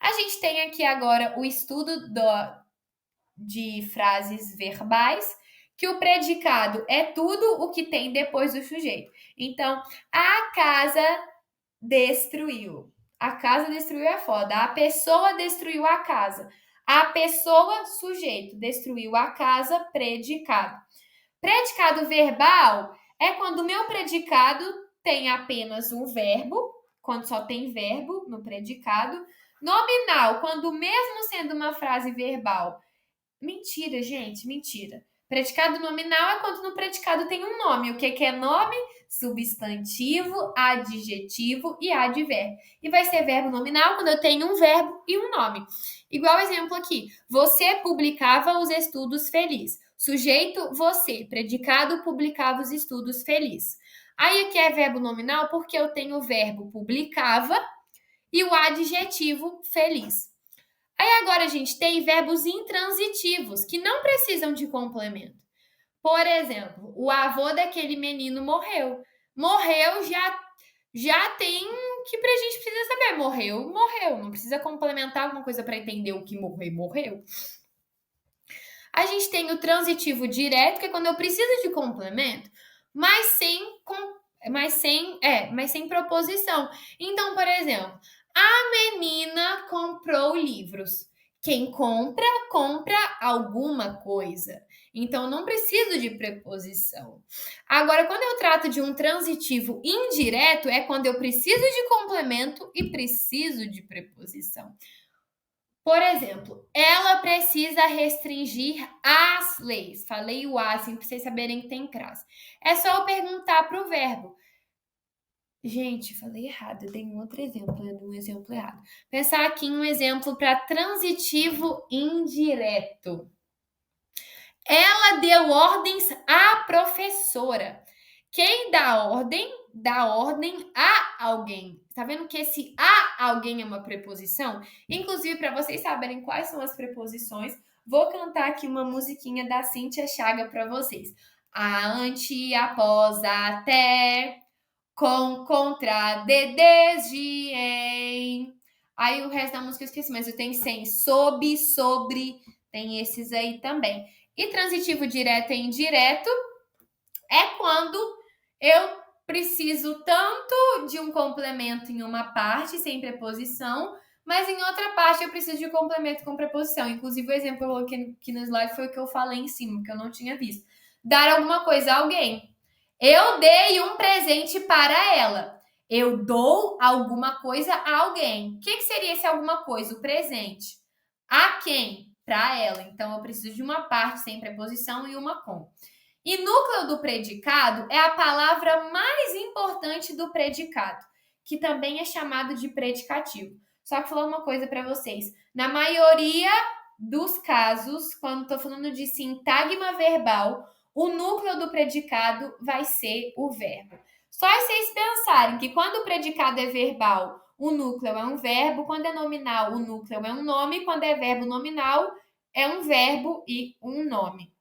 A gente tem aqui agora o estudo de frases verbais, que o predicado é tudo o que tem depois do sujeito. Então, a casa destruiu. A casa destruiu é foda. A pessoa destruiu a casa. A pessoa, sujeito, destruiu a casa, predicado. Predicado verbal é quando o meu predicado tem apenas um verbo, quando só tem verbo no predicado. Nominal, quando mesmo sendo uma frase verbal. Mentira, gente, mentira. Predicado nominal é quando no predicado tem um nome. O que é nome? Substantivo, adjetivo e advérbio. E vai ser verbo nominal quando eu tenho um verbo e um nome. Igual exemplo aqui. Você publicava os estudos feliz. Sujeito, você. Predicado, publicava os estudos feliz. Aí aqui é verbo nominal porque eu tenho o verbo publicava e o adjetivo feliz. Aí agora a gente tem verbos intransitivos, que não precisam de complemento. Por exemplo, o avô daquele menino morreu. Morreu já tem que a gente precisa saber. Morreu, morreu. Não precisa complementar alguma coisa para entender o que morreu, morreu. A gente tem o transitivo direto, que é quando eu preciso de complemento, mas sem proposição. Então, por exemplo, a menina comprou livros. Quem compra, compra alguma coisa. Então, não preciso de preposição. Agora, quando eu trato de um transitivo indireto, é quando eu preciso de complemento e preciso de preposição. Por exemplo, ela precisa restringir as leis. Falei o assim para vocês saberem que tem crase. É só eu perguntar para o verbo. Gente, falei errado. Eu dei um outro exemplo, um exemplo errado. Pensar aqui em um exemplo para transitivo indireto. Ela deu ordens à professora. Quem dá ordem a alguém. Tá vendo que esse a alguém é uma preposição? Inclusive, para vocês saberem quais são as preposições, vou cantar aqui uma musiquinha da Cíntia Chaga para vocês. A, ante, após, até, com, contra, de, desde, em. Aí o resto da música eu esqueci, mas eu tenho sem, sob, sobre, tem esses aí também. E transitivo direto e indireto é quando eu preciso tanto de um complemento em uma parte sem preposição, mas em outra parte eu preciso de complemento com preposição. Inclusive, o exemplo que eu coloquei aqui no slide foi o que eu falei em cima, que eu não tinha visto. Dar alguma coisa a alguém. Eu dei um presente para ela. Eu dou alguma coisa a alguém. O que seria esse alguma coisa? O presente. A quem? Para ela. Então, eu preciso de uma parte sem preposição e uma com. E núcleo do predicado é a palavra mais importante do predicado, que também é chamado de predicativo. Só que falar uma coisa para vocês. Na maioria dos casos, quando estou falando de sintagma verbal, o núcleo do predicado vai ser o verbo. Só vocês pensarem que quando o predicado é verbal, o núcleo é um verbo, quando é nominal, o núcleo é um nome, quando é verbo nominal, é um verbo e um nome.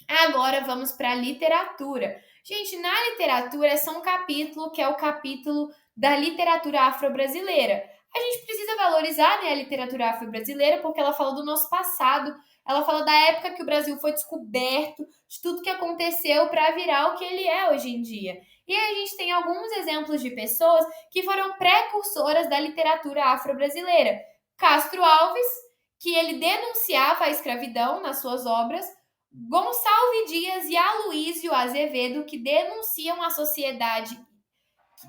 Agora vamos para a literatura. Gente, na literatura é só um capítulo que é o capítulo da literatura afro-brasileira. A gente precisa valorizar, né, a literatura afro-brasileira porque ela fala do nosso passado, ela fala da época que o Brasil foi descoberto, de tudo que aconteceu para virar o que ele é hoje em dia. E aí a gente tem alguns exemplos de pessoas que foram precursoras da literatura afro-brasileira. Castro Alves, que ele denunciava a escravidão nas suas obras, Gonçalves Dias e Aloysio Azevedo, que denunciam a sociedade,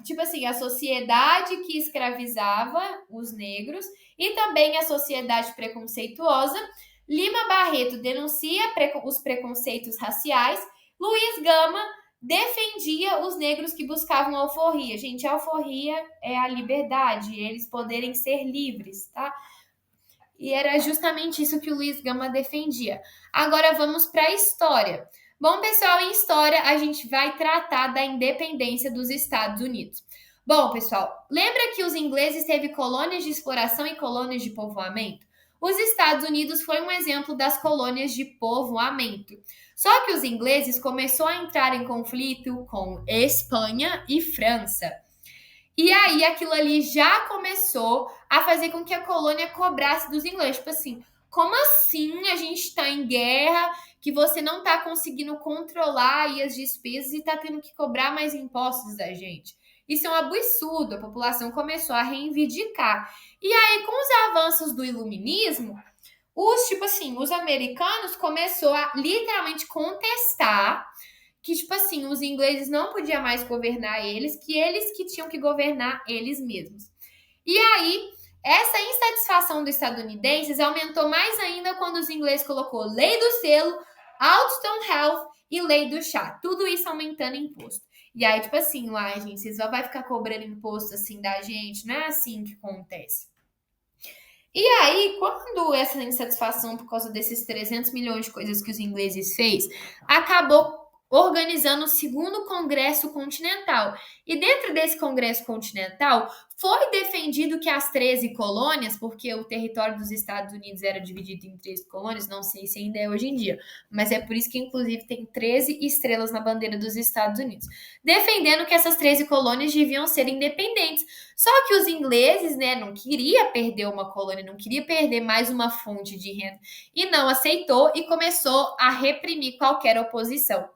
tipo assim, a sociedade que escravizava os negros e também a sociedade preconceituosa. Lima Barreto denuncia os preconceitos raciais. Luiz Gama defendia os negros que buscavam alforria. Gente, a alforria é a liberdade, eles poderem ser livres, tá? E era justamente isso que o Luiz Gama defendia. Agora vamos para a história. Bom, pessoal, em história a gente vai tratar da independência dos Estados Unidos. Bom, pessoal, lembra que os ingleses teve colônias de exploração e colônias de povoamento? Os Estados Unidos foi um exemplo das colônias de povoamento. Só que os ingleses começaram a entrar em conflito com Espanha e França. E aí aquilo ali já começou a fazer com que a colônia cobrasse dos ingleses. Tipo assim, como assim a gente está em guerra, que você não está conseguindo controlar aí as despesas e está tendo que cobrar mais impostos da gente? Isso é um absurdo. A população começou a reivindicar. E aí, com os avanços do iluminismo, tipo assim, os americanos começou a literalmente contestar que, tipo assim, os ingleses não podiam mais governar eles, que eles que tinham que governar eles mesmos. E aí, essa insatisfação dos estadunidenses aumentou mais ainda quando os ingleses colocou lei do selo, Alston Health e lei do chá. Tudo isso aumentando imposto. E aí, tipo assim, lá, gente, vocês só vai ficar cobrando imposto assim da gente, não é assim que acontece. E aí, quando essa insatisfação por causa desses 300 milhões de coisas que os ingleses fez, acabou organizando o segundo Congresso Continental. E dentro desse Congresso Continental, foi defendido que as 13 colônias, porque o território dos Estados Unidos era dividido em 13 colônias, não sei se ainda é hoje em dia, mas é por isso que, inclusive, tem 13 estrelas na bandeira dos Estados Unidos, defendendo que essas 13 colônias deviam ser independentes. Só que os ingleses, né, não queria perder uma colônia, não queria perder mais uma fonte de renda e não aceitou e começou a reprimir qualquer oposição.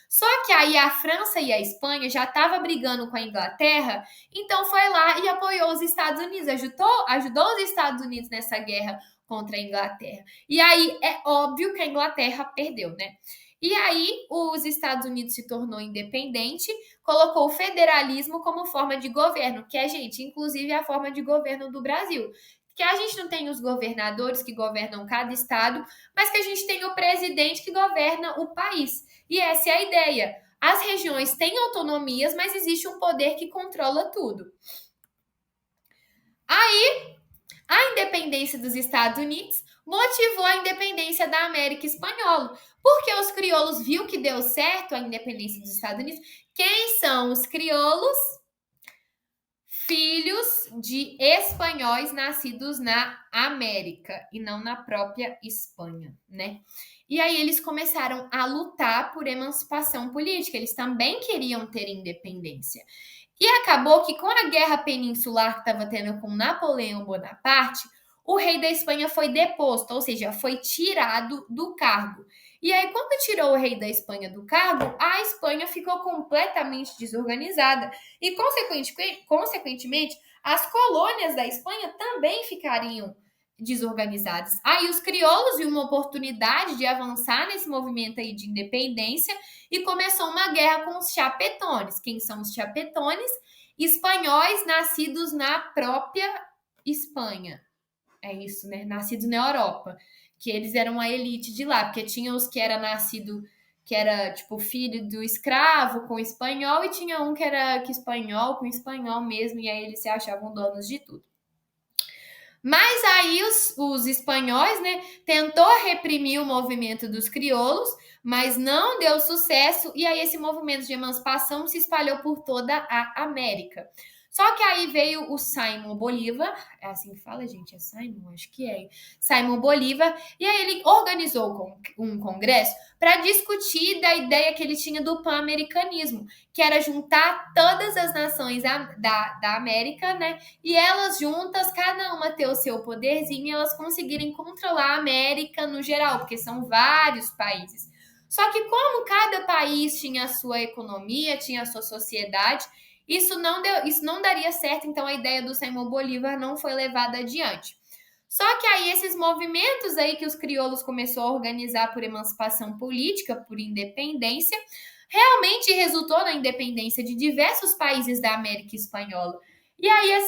Só que aí a França e a Espanha já estavam brigando com a Inglaterra, então foi lá e apoiou os Estados Unidos, ajudou os Estados Unidos nessa guerra contra a Inglaterra. E aí é óbvio que a Inglaterra perdeu, né? E aí os Estados Unidos se tornou independente, colocou o federalismo como forma de governo, que é, gente, inclusive a forma de governo do Brasil. Que a gente não tem os governadores que governam cada estado, mas que a gente tem o presidente que governa o país. E essa é a ideia. As regiões têm autonomias, mas existe um poder que controla tudo. Aí, a independência dos Estados Unidos motivou a independência da América Espanhola, porque os crioulos viu que deu certo a independência dos Estados Unidos. Quem são os crioulos? Filhos de espanhóis nascidos na América e não na própria Espanha, né? E aí eles começaram a lutar por emancipação política, eles também queriam ter independência. E acabou que com a guerra peninsular que estava tendo com Napoleão Bonaparte, o rei da Espanha foi deposto, ou seja, foi tirado do cargo. E aí, quando tirou o rei da Espanha do cargo, a Espanha ficou completamente desorganizada. E, consequentemente, as colônias da Espanha também ficariam desorganizadas. Aí os crioulos viram uma oportunidade de avançar nesse movimento aí de independência e começou uma guerra com os chapetones. Quem são os chapetones? Espanhóis nascidos na própria Espanha. É isso, né? Nascidos na Europa. Que eles eram a elite de lá, porque tinha os que era nascido, que era tipo filho do escravo com espanhol, e tinha um que era que espanhol com espanhol mesmo, e aí eles se achavam donos de tudo. Mas aí os espanhóis, né, tentou reprimir o movimento dos crioulos, mas não deu sucesso, e aí esse movimento de emancipação se espalhou por toda a América. Só que aí veio o Simão Bolívar, é assim que fala, gente? É Simão? Acho que é. Simão Bolívar, e aí ele organizou um congresso para discutir da ideia que ele tinha do pan-americanismo, que era juntar todas as nações da América, né? E elas juntas, cada uma ter o seu poderzinho, e elas conseguirem controlar a América no geral, porque são vários países. Só que como cada país tinha a sua economia, tinha a sua sociedade, isso não daria certo, então a ideia do Simão Bolívar não foi levada adiante. Só que aí esses movimentos aí que os crioulos começou a organizar por emancipação política, por independência, realmente resultou na independência de diversos países da América Espanhola. E aí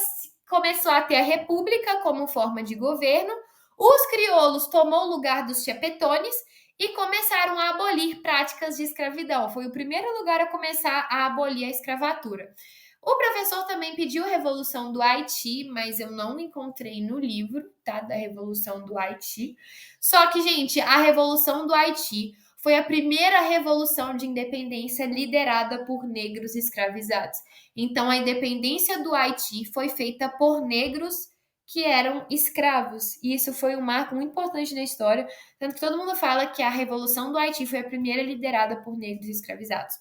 começou a ter a república como forma de governo, os crioulos tomou o lugar dos chapetones e começaram a abolir práticas de escravidão. Foi o primeiro lugar a começar a abolir a escravatura. O professor também pediu a Revolução do Haiti, mas eu não encontrei no livro, tá? Da Revolução do Haiti. Só que, gente, a Revolução do Haiti foi a primeira revolução de independência liderada por negros escravizados. Então, a independência do Haiti foi feita por negros que eram escravos. E isso foi um marco muito importante na história, tanto que todo mundo fala que a Revolução do Haiti foi a primeira liderada por negros escravizados.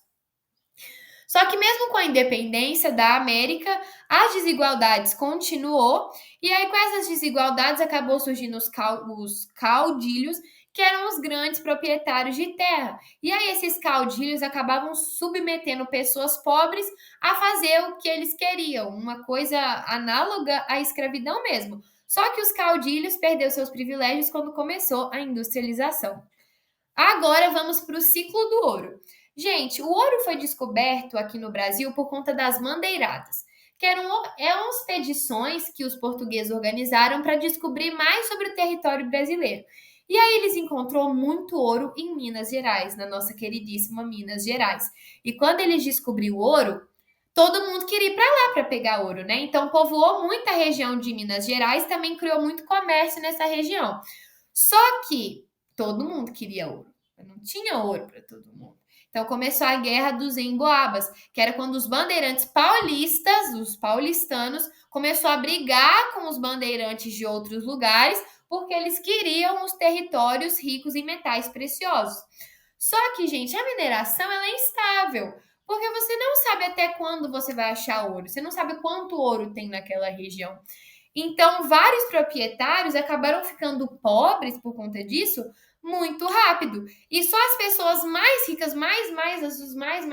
Só que mesmo com a independência da América, as desigualdades continuou, e aí com essas desigualdades acabou surgindo os caudilhos, que eram os grandes proprietários de terra. E aí esses caudilhos acabavam submetendo pessoas pobres a fazer o que eles queriam, uma coisa análoga à escravidão mesmo. Só que os caudilhos perderam seus privilégios quando começou a industrialização. Agora vamos para o ciclo do ouro. Gente, o ouro foi descoberto aqui no Brasil por conta das bandeiradas, que eram expedições que os portugueses organizaram para descobrir mais sobre o território brasileiro. E aí eles encontrou muito ouro em Minas Gerais, na nossa queridíssima Minas Gerais. E quando eles descobriram o ouro, todo mundo queria ir para lá para pegar ouro, né? Então povoou muita região de Minas Gerais, também criou muito comércio nessa região. Só que todo mundo queria ouro. Não tinha ouro para todo mundo. Então começou a Guerra dos Emboabas, que era quando os bandeirantes paulistas, os paulistanos, começou a brigar com os bandeirantes de outros lugares, porque eles queriam os territórios ricos em metais preciosos. Só que, gente, a mineração ela é instável, porque você não sabe até quando você vai achar ouro, você não sabe quanto ouro tem naquela região. Então, vários proprietários acabaram ficando pobres por conta disso muito rápido. E só as pessoas mais ricas, os mais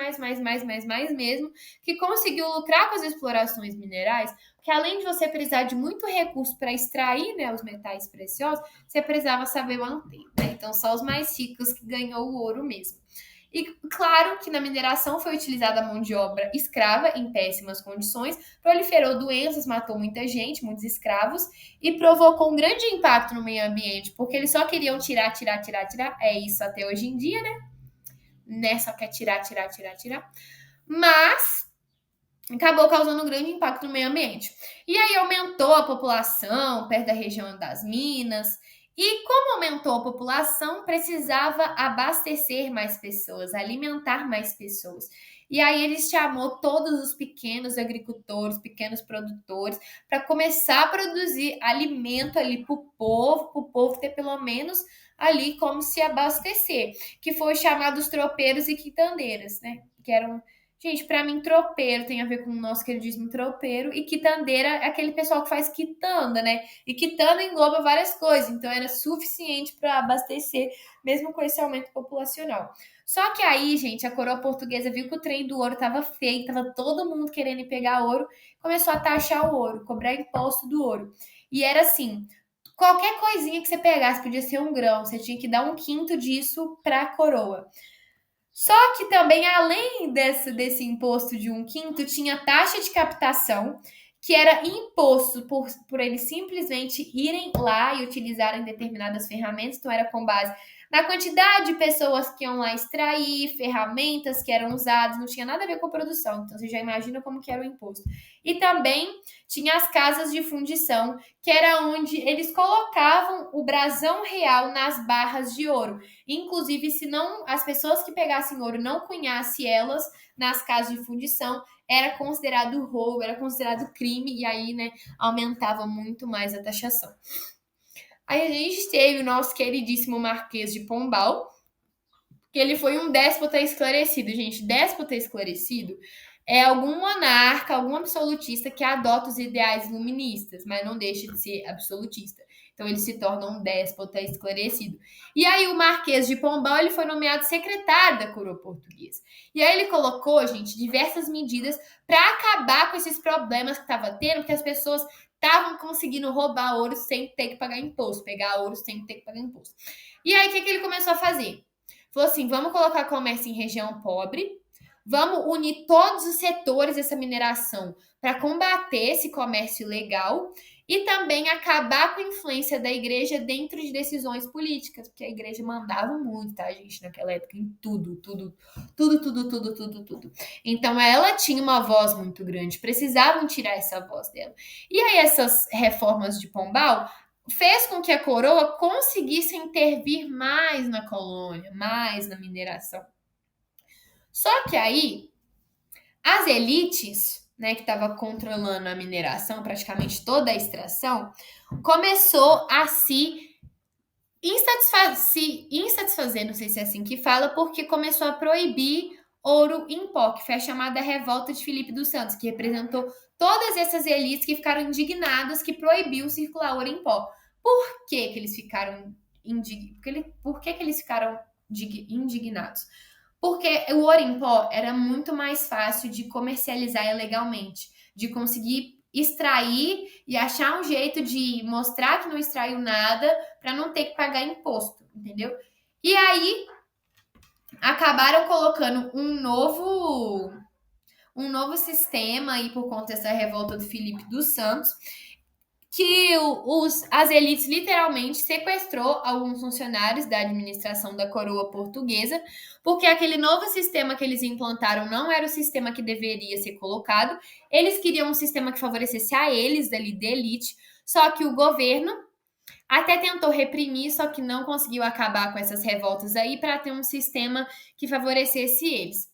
mesmo, que conseguiu lucrar com as explorações minerais, porque além de você precisar de muito recurso para extrair, né, os metais preciosos, você precisava saber manter, né? Então, só os mais ricos que ganhou o ouro mesmo. E claro que na mineração foi utilizada a mão de obra escrava em péssimas condições, proliferou doenças, matou muita gente, muitos escravos, e provocou um grande impacto no meio ambiente, porque eles só queriam tirar. É isso até hoje em dia, né? Só quer tirar. Mas acabou causando um grande impacto no meio ambiente. E aí aumentou a população perto da região das minas. E como aumentou a população, precisava abastecer mais pessoas, alimentar mais pessoas. E aí ele chamou todos os pequenos agricultores, pequenos produtores, para começar a produzir alimento ali para o povo ter pelo menos ali como se abastecer, que foi chamado os tropeiros e quitandeiras, né? Que eram Gente, pra mim, tropeiro tem a ver com o nosso queridíssimo tropeiro, e quitandeira é aquele pessoal que faz quitanda, né? E quitanda engloba várias coisas, então era suficiente para abastecer, mesmo com esse aumento populacional. Só que aí, gente, a coroa portuguesa viu que o trem do ouro tava feio, tava todo mundo querendo ir pegar ouro, começou a taxar o ouro, cobrar imposto do ouro. E era assim, qualquer coisinha que você pegasse, podia ser um grão, você tinha que dar um quinto disso para a coroa. Só que também, além desse imposto de um quinto, tinha taxa de captação, que era imposto por eles simplesmente irem lá e utilizarem determinadas ferramentas, então era com base na quantidade de pessoas que iam lá extrair, ferramentas que eram usadas, não tinha nada a ver com a produção, então você já imagina como que era o imposto. E também tinha as casas de fundição, que era onde eles colocavam o brasão real nas barras de ouro. Inclusive, se não as pessoas que pegassem ouro não cunhassem elas nas casas de fundição, era considerado roubo, era considerado crime, e aí, né, aumentava muito mais a taxação. Aí a gente teve o nosso queridíssimo Marquês de Pombal, que ele foi um déspota esclarecido. Gente, déspota esclarecido é algum monarca, algum absolutista que adota os ideais iluministas, mas não deixa de ser absolutista. Então ele se torna um déspota esclarecido. E aí o Marquês de Pombal ele foi nomeado secretário da coroa portuguesa. E aí ele colocou, gente, diversas medidas para acabar com esses problemas que estava tendo, porque as pessoas estavam conseguindo roubar ouro sem ter que pagar imposto, pegar ouro sem ter que pagar imposto. E aí o que ele começou a fazer? Falou assim: vamos colocar comércio em região pobre, vamos unir todos os setores dessa mineração para combater esse comércio ilegal e também acabar com a influência da igreja dentro de decisões políticas, porque a igreja mandava muito, tá, gente, naquela época, em tudo. Então ela tinha uma voz muito grande, precisavam tirar essa voz dela. E aí essas reformas de Pombal fez com que a coroa conseguisse intervir mais na colônia, mais na mineração. Só que aí, as elites, né, que estava controlando a mineração, praticamente toda a extração, começou a se insatisfazer, não sei se é assim que fala, porque começou a proibir ouro em pó, que foi a chamada Revolta de Filipe dos Santos, que representou todas essas elites que ficaram indignadas que proibiu circular ouro em pó. Por que que eles ficaram indignados? Porque o ouro em pó era muito mais fácil de comercializar ilegalmente, de conseguir extrair e achar um jeito de mostrar que não extraiu nada para não ter que pagar imposto, entendeu? E aí acabaram colocando um novo sistema aí por conta dessa revolta do Filipe dos Santos, que as elites literalmente sequestrou alguns funcionários da administração da coroa portuguesa, porque aquele novo sistema que eles implantaram não era o sistema que deveria ser colocado. Eles queriam um sistema que favorecesse a eles, dali da elite, só que o governo até tentou reprimir, só que não conseguiu acabar com essas revoltas aí para ter um sistema que favorecesse eles.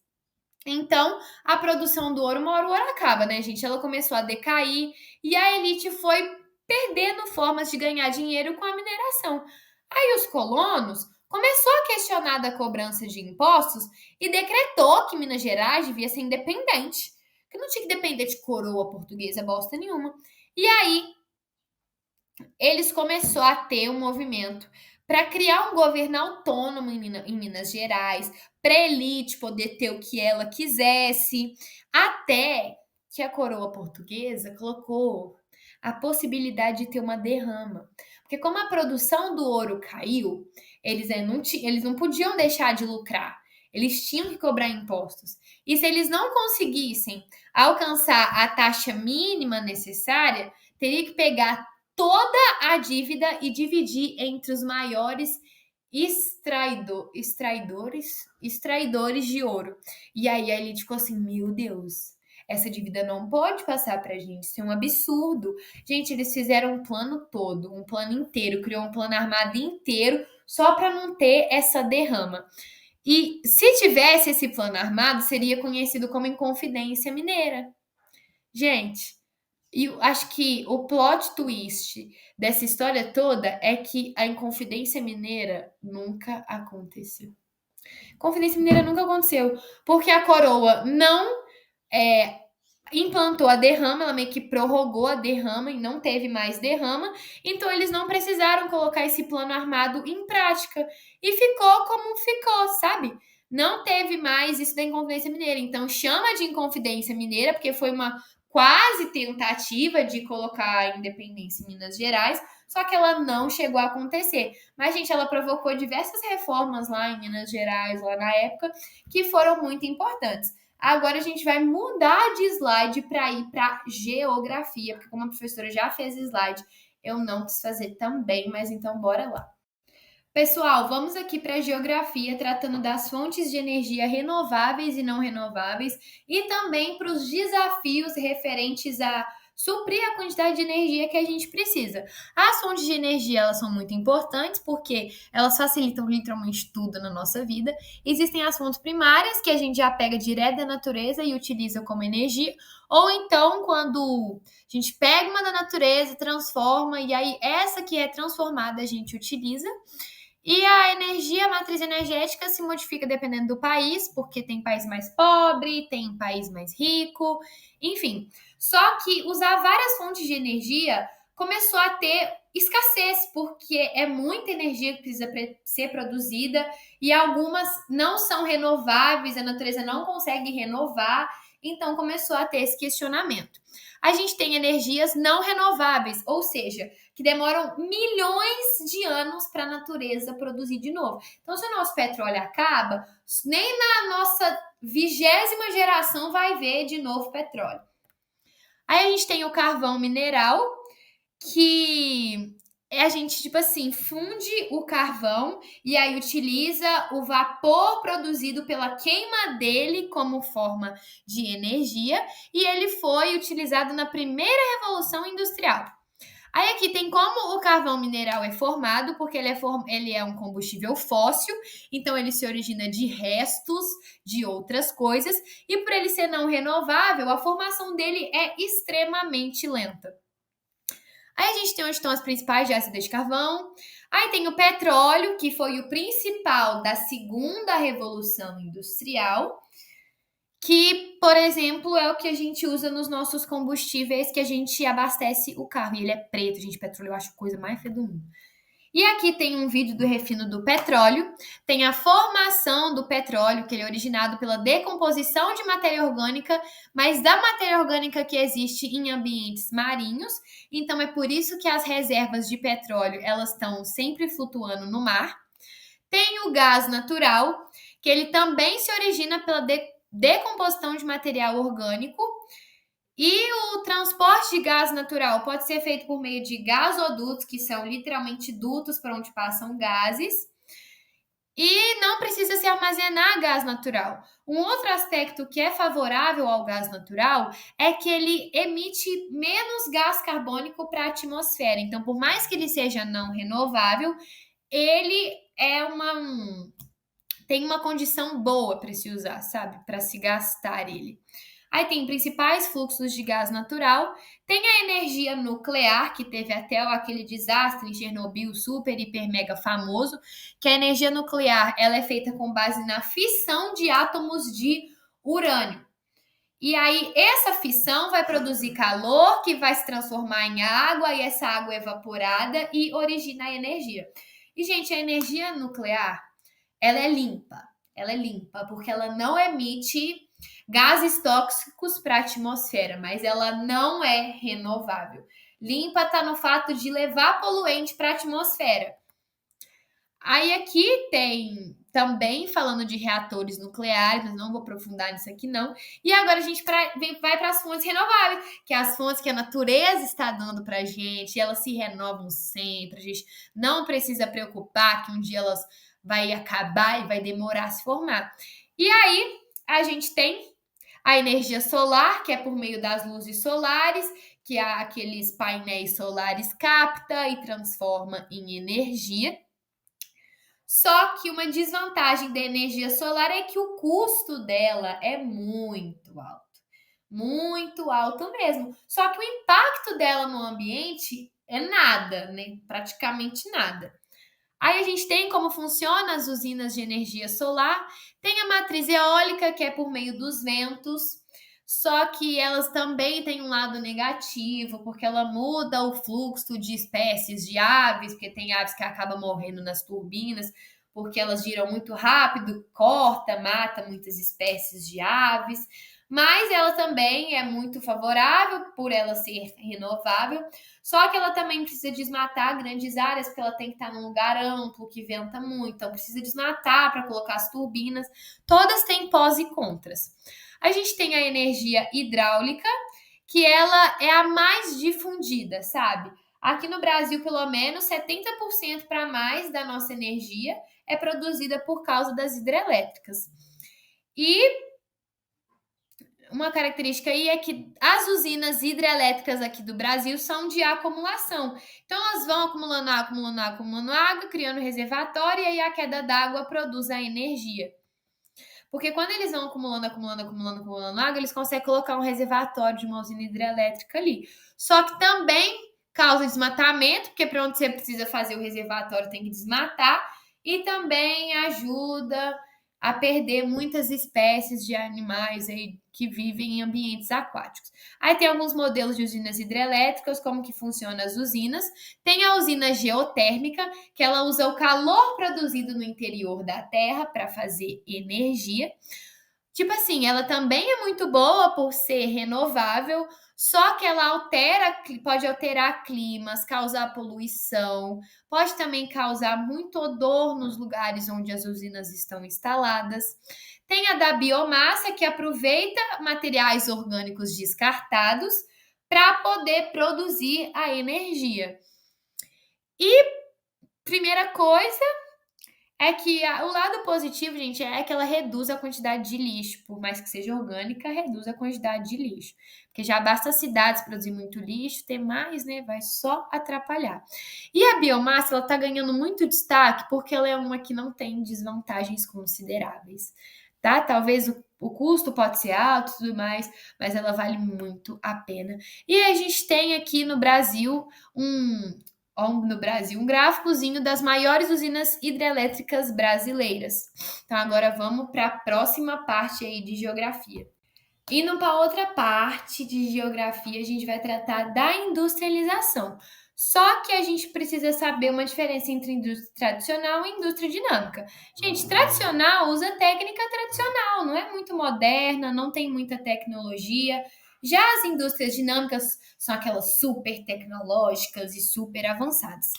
Então, a produção do ouro, uma hora o ouro acaba, né, gente? Ela começou a decair e a elite foi perdendo formas de ganhar dinheiro com a mineração. Aí os colonos começou a questionar da cobrança de impostos e decretou que Minas Gerais devia ser independente, que não tinha que depender de coroa portuguesa bosta nenhuma. E aí eles começou a ter um movimento para criar um governo autônomo em Minas Gerais, para a elite poder ter o que ela quisesse, até que a coroa portuguesa colocou a possibilidade de ter uma derrama. Porque como a produção do ouro caiu, eles não podiam deixar de lucrar. Eles tinham que cobrar impostos. E se eles não conseguissem alcançar a taxa mínima necessária, teria que pegar toda a dívida e dividir entre os maiores extraidores de ouro. E aí a elite ficou assim, meu Deus, essa dívida não pode passar pra gente, isso é um absurdo. Gente, eles fizeram um plano todo, um plano inteiro, criou um plano armado inteiro só para não ter essa derrama. E se tivesse esse plano armado, seria conhecido como Inconfidência Mineira. Gente, e eu acho que o plot twist dessa história toda é que a Inconfidência Mineira nunca aconteceu. Confidência Mineira nunca aconteceu, porque a coroa não é, implantou a derrama, ela meio que prorrogou a derrama e não teve mais derrama, então eles não precisaram colocar esse plano armado em prática. E ficou como ficou, sabe? Não teve mais isso da Inconfidência Mineira. Então chama de Inconfidência Mineira, porque foi uma quase tentativa de colocar a independência em Minas Gerais, só que ela não chegou a acontecer. Mas, gente, ela provocou diversas reformas lá em Minas Gerais, lá na época, que foram muito importantes. Agora a gente vai mudar de slide para ir para geografia, porque como a professora já fez slide, eu não quis fazer também, mas então bora lá. Pessoal, vamos aqui para a geografia, tratando das fontes de energia renováveis e não renováveis, e também para os desafios referentes a suprir a quantidade de energia que a gente precisa. As fontes de energia, elas são muito importantes porque elas facilitam literalmente tudo na nossa vida. Existem as fontes primárias, que a gente já pega direto da natureza e utiliza como energia, ou então quando a gente pega uma da natureza, transforma, e aí essa que é transformada a gente utiliza. E a energia, a matriz energética se modifica dependendo do país, porque tem país mais pobre, tem país mais rico, enfim. Só que usar várias fontes de energia começou a ter escassez, porque é muita energia que precisa ser produzida e algumas não são renováveis, a natureza não consegue renovar, então começou a ter esse questionamento. A gente tem energias não renováveis, ou seja, que demoram milhões de anos para a natureza produzir de novo. Então, se o nosso petróleo acaba, nem na nossa 20ª geração vai ver de novo petróleo. Aí a gente tem o carvão mineral, que a gente, tipo assim, funde o carvão e aí utiliza o vapor produzido pela queima dele como forma de energia, e ele foi utilizado na primeira revolução industrial. Aí aqui tem como o carvão mineral é formado, porque ele é um combustível fóssil, então ele se origina de restos de outras coisas, e por ele ser não renovável, a formação dele é extremamente lenta. Aí a gente tem onde estão as principais ácidos de carvão. Aí tem o petróleo, que foi o principal da segunda revolução industrial. que, por exemplo, é o que a gente usa nos nossos combustíveis que a gente abastece o carro. E ele é preto, gente, petróleo eu acho a coisa mais feia do mundo. E aqui tem um vídeo do refino do petróleo, tem a formação do petróleo, que ele é originado pela decomposição de matéria orgânica, mas da matéria orgânica que existe em ambientes marinhos. Então é por isso que as reservas de petróleo, elas estão sempre flutuando no mar. Tem o gás natural, que ele também se origina pela decomposição de material orgânico. E o transporte de gás natural pode ser feito por meio de gasodutos, que são literalmente dutos para onde passam gases, e não precisa se armazenar gás natural. Um outro aspecto que é favorável ao gás natural é que ele emite menos gás carbônico para a atmosfera. Então, por mais que ele seja não renovável, ele é tem uma condição boa para se usar, sabe? Para se gastar ele. Aí tem principais fluxos de gás natural, tem a energia nuclear, que teve até aquele desastre em Chernobyl, super, hiper, mega famoso, que a energia nuclear ela é feita com base na fissão de átomos de urânio. E aí, essa fissão vai produzir calor, que vai se transformar em água, e essa água é evaporada e origina a energia. E, gente, a energia nuclear, ela é limpa. Ela é limpa, porque ela não emite gases tóxicos para a atmosfera, mas ela não é renovável. Limpa está no fato de levar poluente para a atmosfera. Aí aqui tem também falando de reatores nucleares, mas não vou aprofundar nisso aqui não. E agora a gente vai para as fontes renováveis, que é as fontes que a natureza está dando para a gente, elas se renovam sempre, a gente não precisa preocupar que um dia elas vai acabar e vai demorar a se formar. E aí a gente tem a energia solar, que é por meio das luzes solares, que aqueles painéis solares capta e transforma em energia. Só que uma desvantagem da energia solar é que o custo dela é muito alto mesmo. Só que o impacto dela no ambiente é nada, né? Praticamente nada. Aí a gente tem como funciona as usinas de energia solar, tem a matriz eólica, que é por meio dos ventos, só que elas também têm um lado negativo, porque ela muda o fluxo de espécies de aves, porque tem aves que acabam morrendo nas turbinas, porque elas giram muito rápido, corta, mata muitas espécies de aves. Mas ela também é muito favorável por ela ser renovável, só que ela também precisa desmatar grandes áreas, porque ela tem que estar num lugar amplo, que venta muito, então precisa desmatar para colocar as turbinas. Todas têm pós e contras. A gente tem a energia hidráulica, que ela é a mais difundida, sabe? Aqui no Brasil, pelo menos 70% para mais da nossa energia é produzida por causa das hidrelétricas. E uma característica aí é que as usinas hidrelétricas aqui do Brasil são de acumulação. Então, elas vão acumulando água, criando reservatório, e aí a queda d'água produz a energia. Porque quando eles vão acumulando água, eles conseguem colocar um reservatório de uma usina hidrelétrica ali. Só que também causa desmatamento, porque para onde você precisa fazer o reservatório tem que desmatar, e também ajuda a perder muitas espécies de animais aí que vivem em ambientes aquáticos. Aí tem alguns modelos de usinas hidrelétricas, como que funcionam as usinas. Tem a usina geotérmica, que ela usa o calor produzido no interior da Terra para fazer energia. Tipo assim, ela também é muito boa por ser renovável, só que ela pode alterar climas, causar poluição, pode também causar muito odor nos lugares onde as usinas estão instaladas. Tem a da biomassa, que aproveita materiais orgânicos descartados para poder produzir a energia. E primeira coisa é que o lado positivo, gente, é que ela reduz a quantidade de lixo. Por mais que seja orgânica, reduz a quantidade de lixo. Porque já basta as cidades produzir muito lixo, ter mais, né? Vai só atrapalhar. E a biomassa, ela tá ganhando muito destaque porque ela é uma que não tem desvantagens consideráveis, tá? Talvez o custo pode ser alto e tudo mais, mas ela vale muito a pena. E a gente tem aqui no Brasil um gráficozinho das maiores usinas hidrelétricas brasileiras. Então, agora vamos para a próxima parte aí de geografia. Indo para outra parte de geografia, a gente vai tratar da industrialização. Só que a gente precisa saber uma diferença entre indústria tradicional e indústria dinâmica. Gente, tradicional usa técnica tradicional, não é muito moderna, não tem muita tecnologia. Já as indústrias dinâmicas são aquelas super tecnológicas e super avançadas.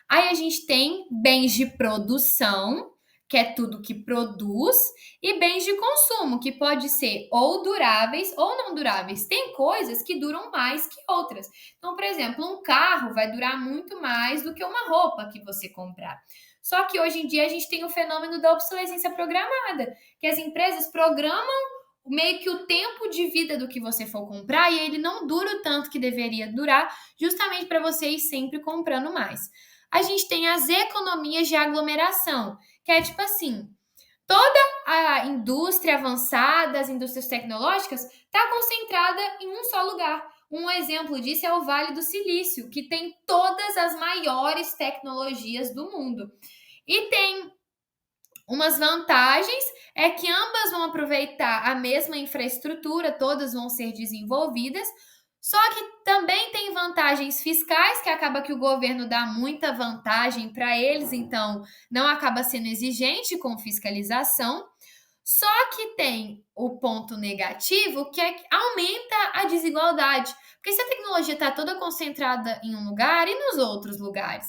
Aí a gente tem bens de produção, que é tudo que produz, e bens de consumo, que pode ser ou duráveis ou não duráveis. Tem coisas que duram mais que outras. Então, por exemplo, um carro vai durar muito mais do que uma roupa que você comprar. Só que hoje em dia a gente tem o fenômeno da obsolescência programada, que as empresas programam meio que o tempo de vida do que você for comprar e ele não dura o tanto que deveria durar, justamente para você ir sempre comprando mais. A gente tem as economias de aglomeração, que é tipo assim, toda a indústria avançada, as indústrias tecnológicas, está concentrada em um só lugar. Um exemplo disso é o Vale do Silício, que tem todas as maiores tecnologias do mundo. E tem umas vantagens, é que ambas vão aproveitar a mesma infraestrutura, todas vão ser desenvolvidas, só que também tem vantagens fiscais, que acaba que o governo dá muita vantagem para eles, então não acaba sendo exigente com fiscalização. Só que tem o ponto negativo, que é que aumenta a desigualdade. Porque se a tecnologia está toda concentrada em um lugar e nos outros lugares?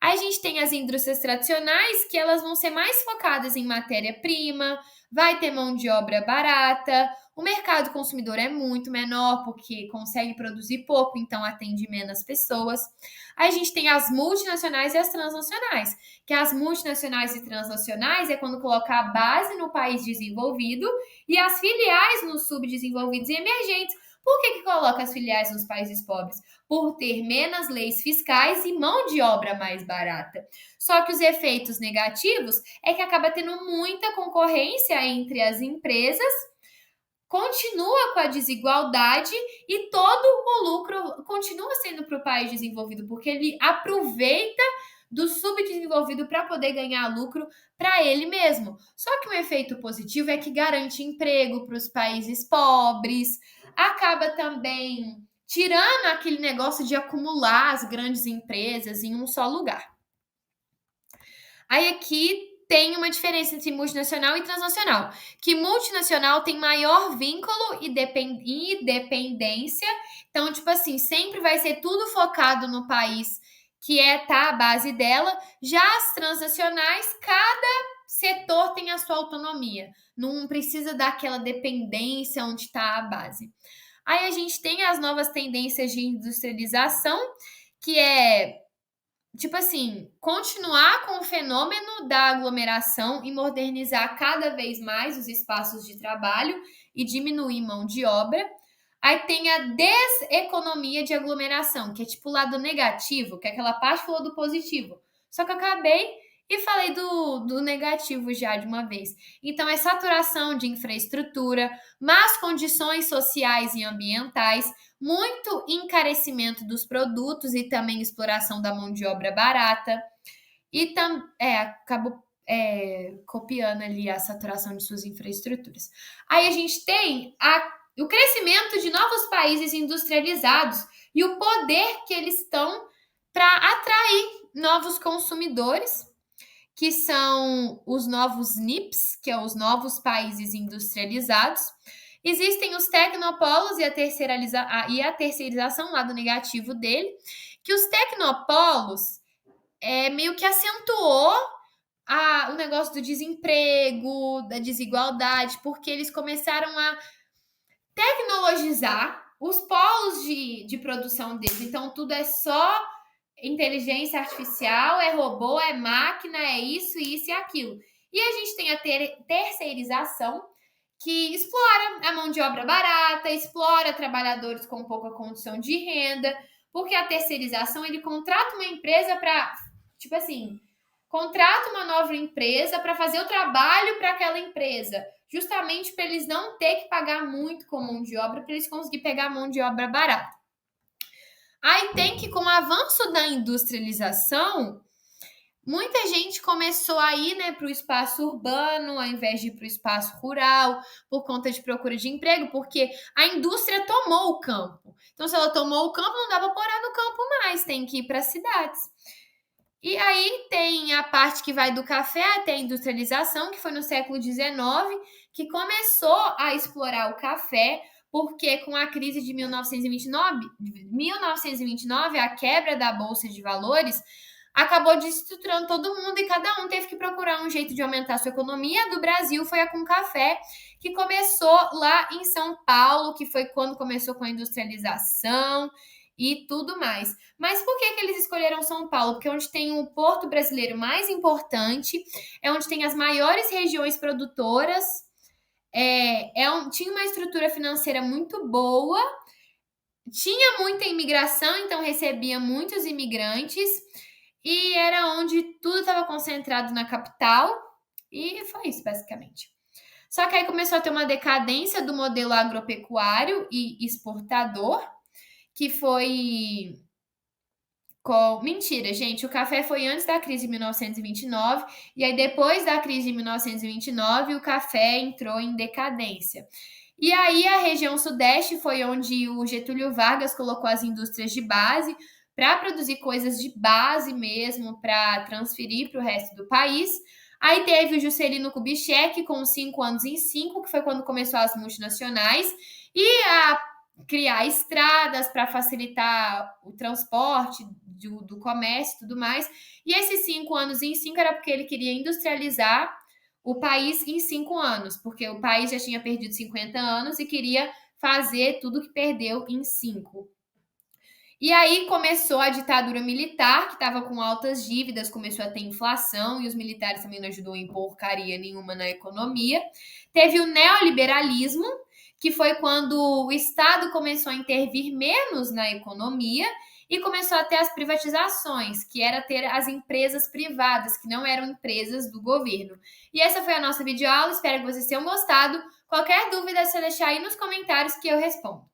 Aí a gente tem as indústrias tradicionais, que elas vão ser mais focadas em matéria-prima, vai ter mão de obra barata, o mercado consumidor é muito menor, porque consegue produzir pouco, então atende menos pessoas. Aí a gente tem as multinacionais e as transnacionais, que as multinacionais e transnacionais é quando colocar a base no país desenvolvido e as filiais nos subdesenvolvidos e emergentes. Por que coloca as filiais nos países pobres? Por ter menos leis fiscais e mão de obra mais barata. Só que os efeitos negativos é que acaba tendo muita concorrência entre as empresas, continua com a desigualdade e todo o lucro continua sendo para o país desenvolvido, porque ele aproveita do subdesenvolvido para poder ganhar lucro para ele mesmo. Só que o efeito positivo é que garante emprego para os países pobres, acaba também tirando aquele negócio de acumular as grandes empresas em um só lugar. Aí aqui tem uma diferença entre multinacional e transnacional, que multinacional tem maior vínculo e dependência, então, tipo assim, sempre vai ser tudo focado no país que tá a base dela. Já as transnacionais, cada setor tem a sua autonomia, não precisa daquela dependência onde está a base. Aí a gente tem as novas tendências de industrialização, que é, tipo assim, continuar com o fenômeno da aglomeração e modernizar cada vez mais os espaços de trabalho e diminuir mão de obra. Aí tem a deseconomia de aglomeração, que é tipo o lado negativo, que é aquela parte falou do positivo. Só que eu acabei e falei do negativo já de uma vez. Então, é saturação de infraestrutura, más condições sociais e ambientais, muito encarecimento dos produtos e também exploração da mão de obra barata. E acabou copiando ali a saturação de suas infraestruturas. Aí a gente tem o crescimento de novos países industrializados e o poder que eles estão para atrair novos consumidores, que são os novos NIPs, que são os novos países industrializados. Existem os tecnopolos e a terceirização, lado negativo dele, que os tecnopolos meio que acentuou o negócio do desemprego, da desigualdade, porque eles começaram a tecnologizar os polos de produção deles. Então, tudo é só inteligência artificial, é robô, é máquina, é isso, isso e aquilo. E a gente tem a terceirização, que explora a mão de obra barata, explora trabalhadores com pouca condição de renda, porque a terceirização, ele contrata uma empresa para, tipo assim, contrata uma nova empresa para fazer o trabalho para aquela empresa, justamente para eles não ter que pagar muito com mão de obra, para eles conseguirem pegar mão de obra barata. Aí tem que, com o avanço da industrialização, Muita gente começou a ir, né, para o espaço urbano, ao invés de ir para o espaço rural, por conta de procura de emprego, porque a indústria tomou o campo. Então, se ela tomou o campo, não dá para morar no campo mais, tem que ir para as cidades. E aí tem a parte que vai do café até a industrialização, que foi no século XIX, que começou a explorar o café, porque com a crise de 1929, a quebra da Bolsa de Valores, acabou desestruturando todo mundo e cada um teve que procurar um jeito de aumentar sua economia. Do Brasil foi a com café, que começou lá em São Paulo, que foi quando começou com a industrialização e tudo mais. Mas por que eles escolheram São Paulo? Porque é onde tem o porto brasileiro mais importante, é onde tem as maiores regiões produtoras, tinha uma estrutura financeira muito boa, tinha muita imigração, então recebia muitos imigrantes, e era onde tudo estava concentrado na capital, e foi isso, basicamente. Só que aí começou a ter uma decadência do modelo agropecuário e exportador, que foi Mentira, gente. O café foi antes da crise de 1929, e aí depois da crise de 1929, o café entrou em decadência. E aí a região sudeste foi onde o Getúlio Vargas colocou as indústrias de base para produzir coisas de base mesmo, para transferir para o resto do país. Aí teve o Juscelino Kubitschek com 5 anos em 5, que foi quando começou as multinacionais, e a criar estradas para facilitar o transporte do comércio e tudo mais. E esses 5 anos em 5 era porque ele queria industrializar o país em 5 anos, porque o país já tinha perdido 50 anos e queria fazer tudo que perdeu em 5. E aí começou a ditadura militar, que estava com altas dívidas, começou a ter inflação, e os militares também não ajudou em porcaria nenhuma na economia. Teve o neoliberalismo, que foi quando o Estado começou a intervir menos na economia e começou a ter as privatizações, que era ter as empresas privadas, que não eram empresas do governo. E essa foi a nossa videoaula, espero que vocês tenham gostado. Qualquer dúvida é só deixar aí nos comentários que eu respondo.